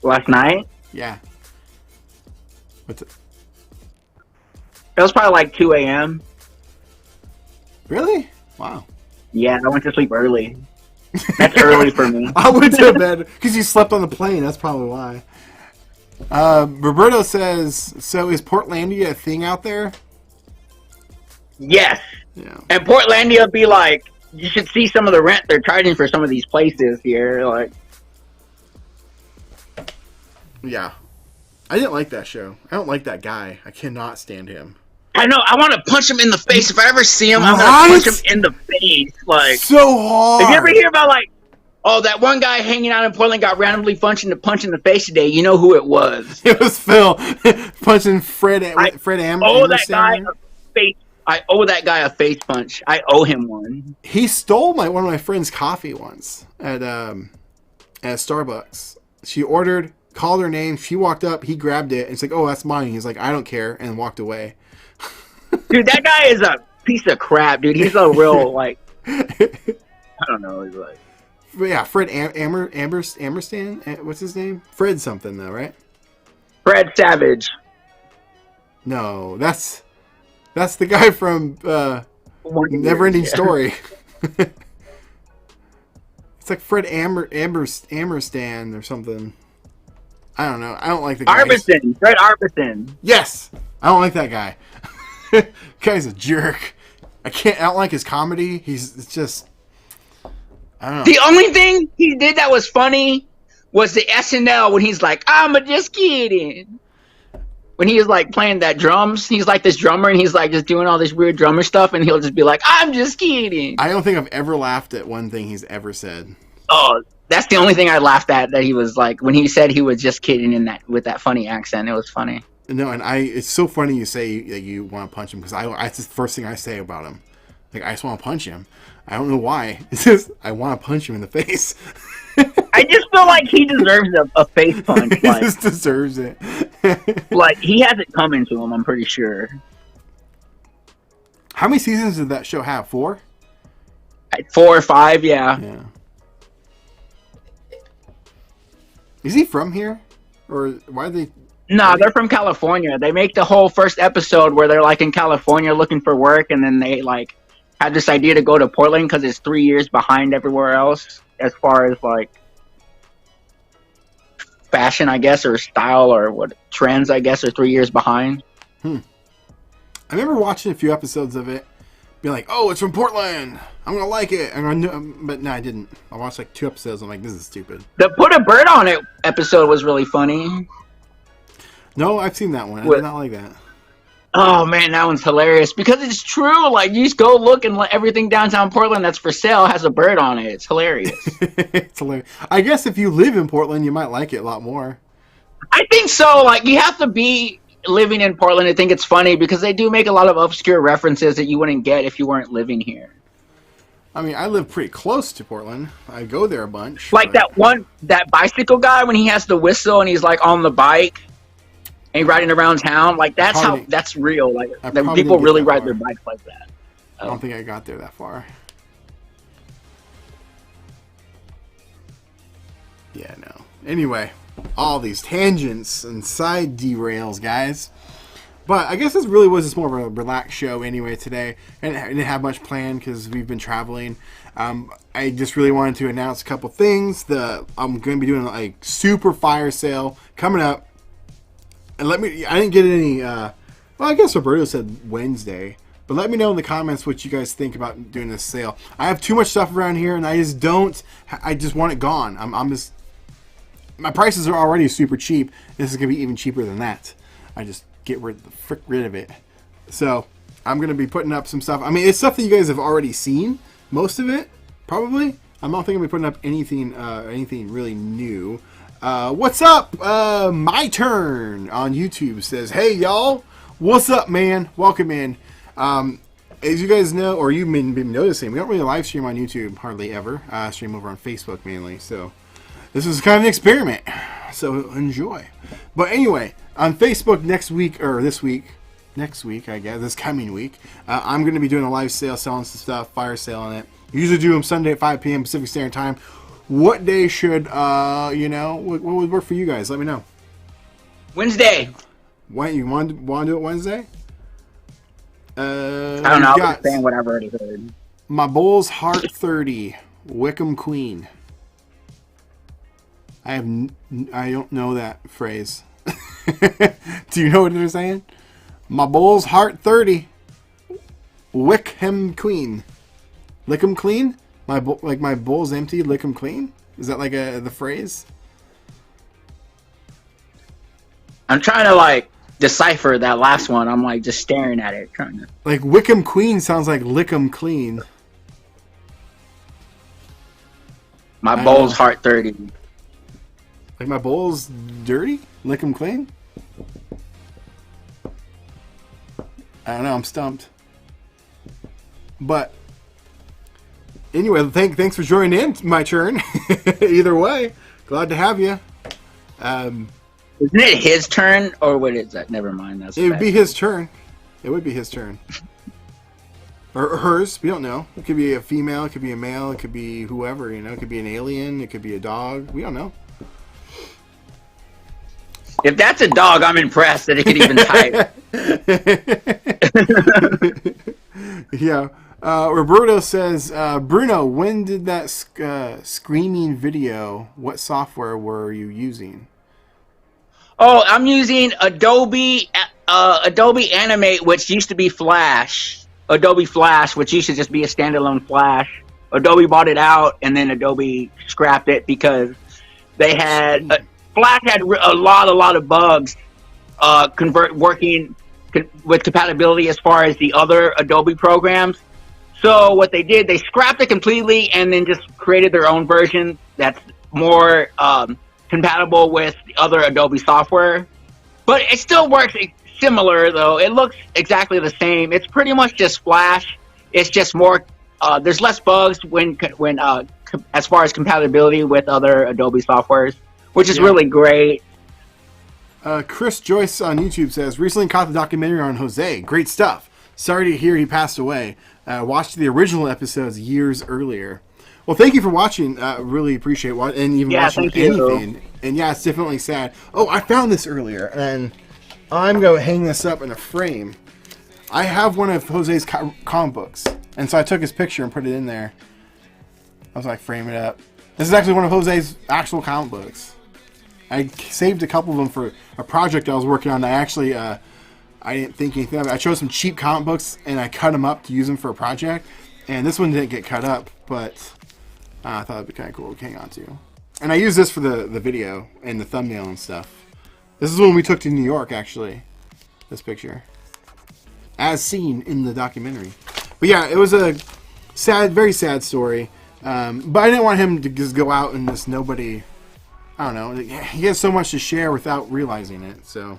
Last night? Yeah. What's it? It was probably like 2 a.m. Really? Wow. Yeah, I went to sleep early. That's early for me. I went to bed because you slept on the plane. That's probably why. Roberto says, so is Portlandia a thing out there? Yes. Yeah. And Portlandia would be like, you should see some of the rent they're charging for some of these places here. Like, yeah. I didn't like that show. I don't like that guy. I cannot stand him. I know. I want to punch him in the face. If I ever see him, I'm going to punch him in the face. Like, so hard. If you ever hear about, like, oh, that one guy hanging out in Portland got randomly punched in the face today, you know who it was. It was Phil punching Fred Am. I owe that guy a face punch. I owe him one. He stole one of my friend's coffee once at Starbucks. She ordered, called her name, she walked up, he grabbed it, and it's like, oh, that's mine. He's like, I don't care, and walked away. Dude, that guy is a piece of crap, dude. He's a real, like, I don't know. He's like, but yeah, Fred Amberstan. What's his name? Fred something though, right? Fred Savage. No, that's the guy from Neverending Story. It's like Fred Amberstan or something. I don't know. I don't like the guy. Fred Arbison. Yes, I don't like that guy. Guy's a jerk. I don't like his comedy. It's just, I don't know. The only thing he did that was funny was the SNL when he's like, I'm just kidding. when he is like playing that drums, he's like this drummer, and he's like just doing all this weird drummer stuff, and he'll just be like, "I'm just kidding." I don't think I've ever laughed at one thing he's ever said. Oh, that's the only thing I laughed at, that he was like, when he said he was just kidding in that, with that funny accent. It was funny. No, and it's so funny you say that you want to punch him, because that's the first thing I say about him. Like, I just want to punch him. I don't know why. It's just I want to punch him in the face. I just feel like he deserves a face punch. He Like, just deserves it. like he has it coming to him. I'm pretty sure. How many seasons did that show have? 4? 4 or 5, yeah. Yeah. Is he from here? Or why are they... No, they're from California. They make the whole first episode where they're like in California looking for work, and then they like have this idea to go to Portland because it's 3 years behind everywhere else as far as like fashion, I guess, or style, or what trends, I guess, are 3 years behind. I remember watching a few episodes of it, being like, "Oh, it's from Portland. I'm gonna like it." But no, I didn't. I watched like 2 episodes. I'm like, "This is stupid." The Put a Bird on It episode was really funny. No, I've seen that one. I did not like that. Oh man, that one's hilarious because it's true. Like, you just go look, and everything downtown Portland that's for sale has a bird on it. It's hilarious. It's hilarious. I guess if you live in Portland, you might like it a lot more. I think so. Like, you have to be living in Portland to think it's funny, because they do make a lot of obscure references that you wouldn't get if you weren't living here. I mean, I live pretty close to Portland. I go there a bunch. Like that bicycle guy, when he has the whistle and he's like on the bike and riding around town. Like, that's real. Like, people really ride their bikes like that. I don't think I got there that far. Yeah, no. Anyway, all these tangents and side derails, guys. But I guess this really was just more of a relaxed show anyway today. And I didn't have much planned because we've been traveling. I just really wanted to announce a couple things. I'm going to be doing a super fire sale coming up. And I didn't get any, well, I guess Roberto said Wednesday. But let me know in the comments what you guys think about doing this sale. I have too much stuff around here, and I just want it gone. My prices are already super cheap. This is going to be even cheaper than that. I just get rid of it. So I'm going to be putting up some stuff. I mean, it's stuff that you guys have already seen. Most of it, probably. I'm not thinking I'll be putting up anything really new. What's up? My Turn on YouTube says, "Hey y'all, what's up, man? Welcome in." As you guys know, or you've been noticing, we don't really live stream on YouTube hardly ever. Stream over on Facebook mainly. So this is kind of an experiment. So enjoy. But anyway, on Facebook next week, I guess, this coming week, I'm going to be doing a live sale, selling some stuff, fire sale on it. Usually do them Sunday at 5 p.m. Pacific Standard Time. What day should, what would work for you guys? Let me know. Wednesday. What, you want to do it Wednesday? I don't know. I'm saying what I've already heard. My Bull's Heart 30, Wickham Queen. I don't know that phrase. Do you know what they're saying? My Bull's Heart 30, Wickham Queen. Lick 'em clean? My bowl's empty, lick 'em clean? Is that like the phrase? I'm trying to decipher that last one. I'm just staring at it, trying to. Like Wickham Queen sounds like lick 'em clean. My bowl's Heart 30. Like my bowl's dirty? Lick 'em clean? I don't know. I'm stumped. But anyway, thanks for joining in. My turn. Either way, glad to have you. Isn't it his turn, or what is that? Never mind. It would be his turn. It would be his turn. Or hers. We don't know. It could be a female. It could be a male. It could be whoever. It could be an alien. It could be a dog. We don't know. If that's a dog, I'm impressed that it can even type. Yeah. Roberto says, Bruno, when did that screaming video, what software were you using? Oh, I'm using Adobe Animate, which used to be Flash. Adobe Flash, which used to just be a standalone Flash. Adobe bought it out, and then Adobe scrapped it because they had... Flash had a lot of bugs, with compatibility as far as the other Adobe programs. So what they did, they scrapped it completely and then just created their own version that's more compatible with the other Adobe software. But it still works similar, though. It looks exactly the same. It's pretty much just Flash. It's just more. There's less bugs as far as compatibility with other Adobe softwares, which is really great. Chris Joyce on YouTube says, recently caught the documentary on Jose. Great stuff. Sorry to hear he passed away. Watched the original episodes years earlier. Well, thank you for watching. Really appreciate it. And even watching anything. And yeah, it's definitely sad. Oh, I found this earlier, and I'm going to hang this up in a frame. I have one of Jose's comic books, and so I took his picture and put it in there. I was like, frame it up. This is actually one of Jose's actual comic books. I saved a couple of them for a project I was working on. I didn't think anything of it. I chose some cheap comic books, and I cut them up to use them for a project. And this one didn't get cut up, but I thought it'd be kind of cool to hang on to. And I used this for the video and the thumbnail and stuff. This is when we took to New York, actually. This picture. As seen in the documentary. But yeah, it was a sad, very sad story. But I didn't want him to just go out and just nobody... I don't know. He has so much to share without realizing it. So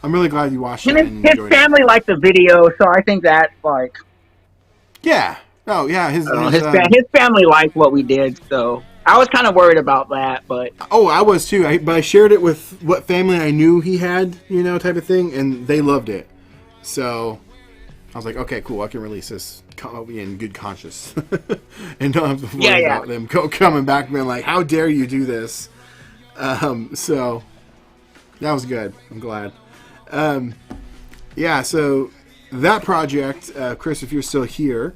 I'm really glad you watched it. And his family liked the video, so I think that's like... Yeah. Oh, yeah. His family liked what we did, so... I was kind of worried about that, but... Oh, I was too. But I shared it with what family I knew he had, type of thing, and they loved it. So I was like, okay, cool. I can release this in good conscience. And don't have to worry about them coming back and being like, how dare you do this? So that was good. I'm glad. Yeah, so that project, Chris, if you're still here,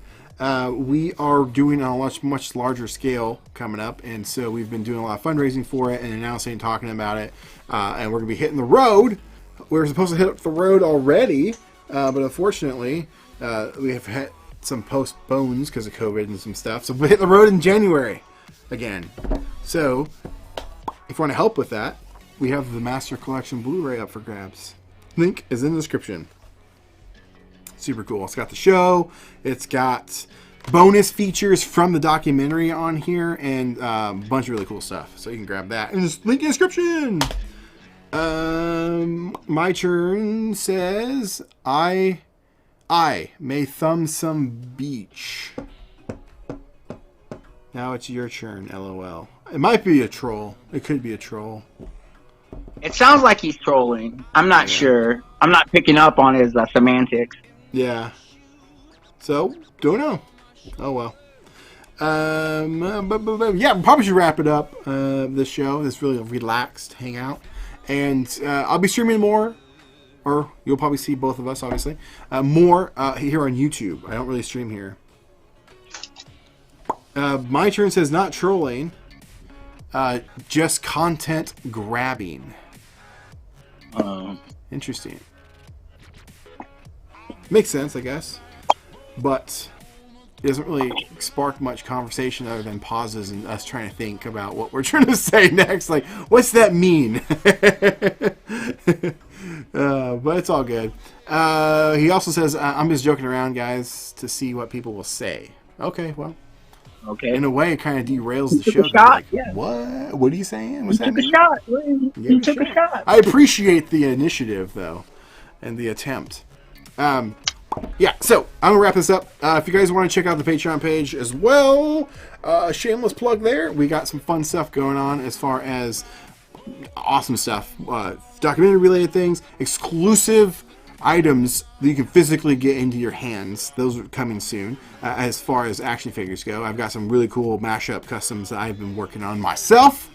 we are doing on a much larger scale coming up, and so we've been doing a lot of fundraising for it and announcing, talking about it, and we're going to be hitting the road. We were supposed to hit up the road already, but unfortunately, we have had some postpones because of COVID and some stuff, so we'll hit the road in January again. So if you want to help with that, we have the Master Collection Blu-ray up for grabs. Link is in the description. Super cool. It's got the show. It's got bonus features from the documentary on here and a bunch of really cool stuff. So you can grab that. And just link in the description. My turn says, I may thumb some beach. Now it's your turn, LOL. It might be a troll. It could be a troll. It sounds like he's trolling. I'm not sure. I'm not picking up on his semantics. Yeah. So, don't know. Oh, well. Yeah, we probably should wrap it up, this show. This really relaxed hangout. And I'll be streaming more, or you'll probably see both of us, obviously, more here on YouTube. I don't really stream here. My turn says not trolling, just content grabbing. Interesting. Makes sense, I guess. But it doesn't really spark much conversation other than pauses and us trying to think about what we're trying to say next. Like, what's that mean? But it's all good. He also says, I'm just joking around, guys, to see what people will say. Okay, well. Okay. In a way, it kind of derails the show. Shot, like, what? What are you saying? What's that mean? He took a shot. I appreciate the initiative, though, and the attempt. Yeah, so I'm going to wrap this up. If you guys want to check out the Patreon page as well, shameless plug there. We got some fun stuff going on as far as awesome stuff. Documentary-related things, exclusive items that you can physically get into your hands. Those are coming soon. As far as action figures go, I've got some really cool mashup customs that I've been working on myself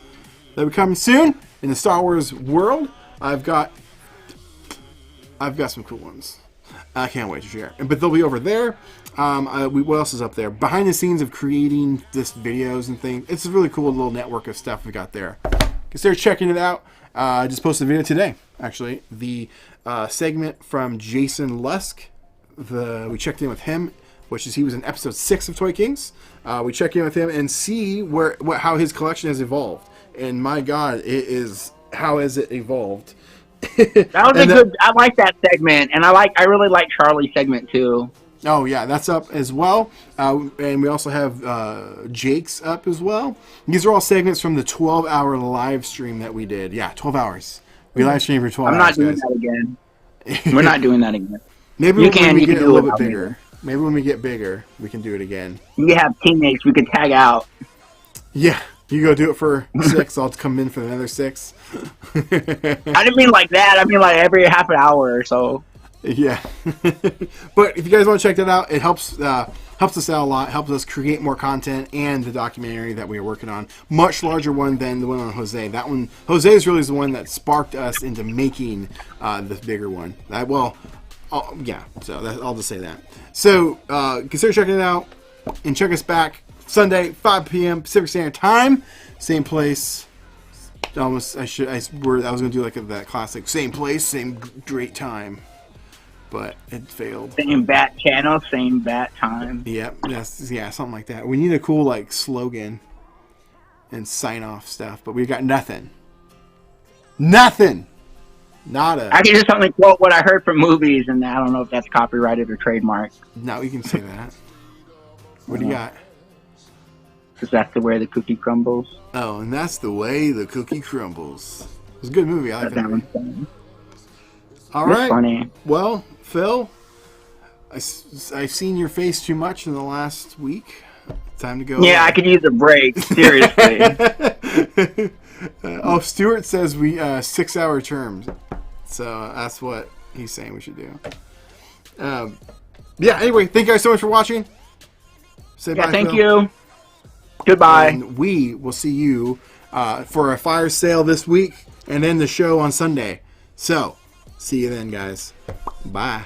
that will be coming soon in the Star Wars world. I've got some cool ones. I can't wait to share. But they'll be over there. What else is up there? Behind the scenes of creating this videos and things. It's a really cool little network of stuff we got there. Consider checking it out. I just posted a video today, actually. The segment from Jason Lusk. We checked in with him, he was in episode 6 of Toy Kings. We check in with him and see how his collection has evolved. And my God, how has it evolved? That was a good. I like that segment, and I really like Charlie's segment too. Oh yeah, that's up as well, and we also have Jake's up as well. These are all segments from the 12-hour live stream that we did. Yeah, 12 hours. We live streamed for 12 I'm hours. not doing guys. that again. We're not doing that again. Maybe You when can- we you can get a do it little bit without me. bigger. Maybe when we get bigger, we can do it again. We have teammates. We could tag out. Yeah, you go do it for 6. I'll come in for another 6. I didn't mean like that. I mean like every half an hour or so. Yeah. But if you guys want to check that out, it helps us out a lot. Helps us create more content and the documentary that we are working on. Much larger one than the one on Jose. That one, Jose is really the one that sparked us into making the bigger one. Yeah. So I'll just say that. So consider checking it out and check us back Sunday, 5 p.m. Pacific Standard Time. Same place. I was going to do like that classic same place, same great time. But it failed. Same bat channel, same bat time. Yep. Yes. Yeah. Something like that. We need a cool like slogan and sign off stuff, but we got nothing. Nothing. Nada. I can just only quote what I heard from movies, and I don't know if that's copyrighted or trademarked. No, you can say that. What do you got? Because that's the way the cookie crumbles. Oh, and that's the way the cookie crumbles. It was a good movie. I like that movie. Funny. All That's right. funny. Well, Phil, I've seen your face too much in the last week. Time to go. Yeah, I could use a break. Seriously. Stuart says we 6-hour terms, so that's what he's saying we should do. Yeah. Anyway, thank you guys so much for watching. Say bye. Thank Phil. you. Goodbye. And we will see you for a fire sale this week, and then the show on Sunday. So, see you then, guys. Bye.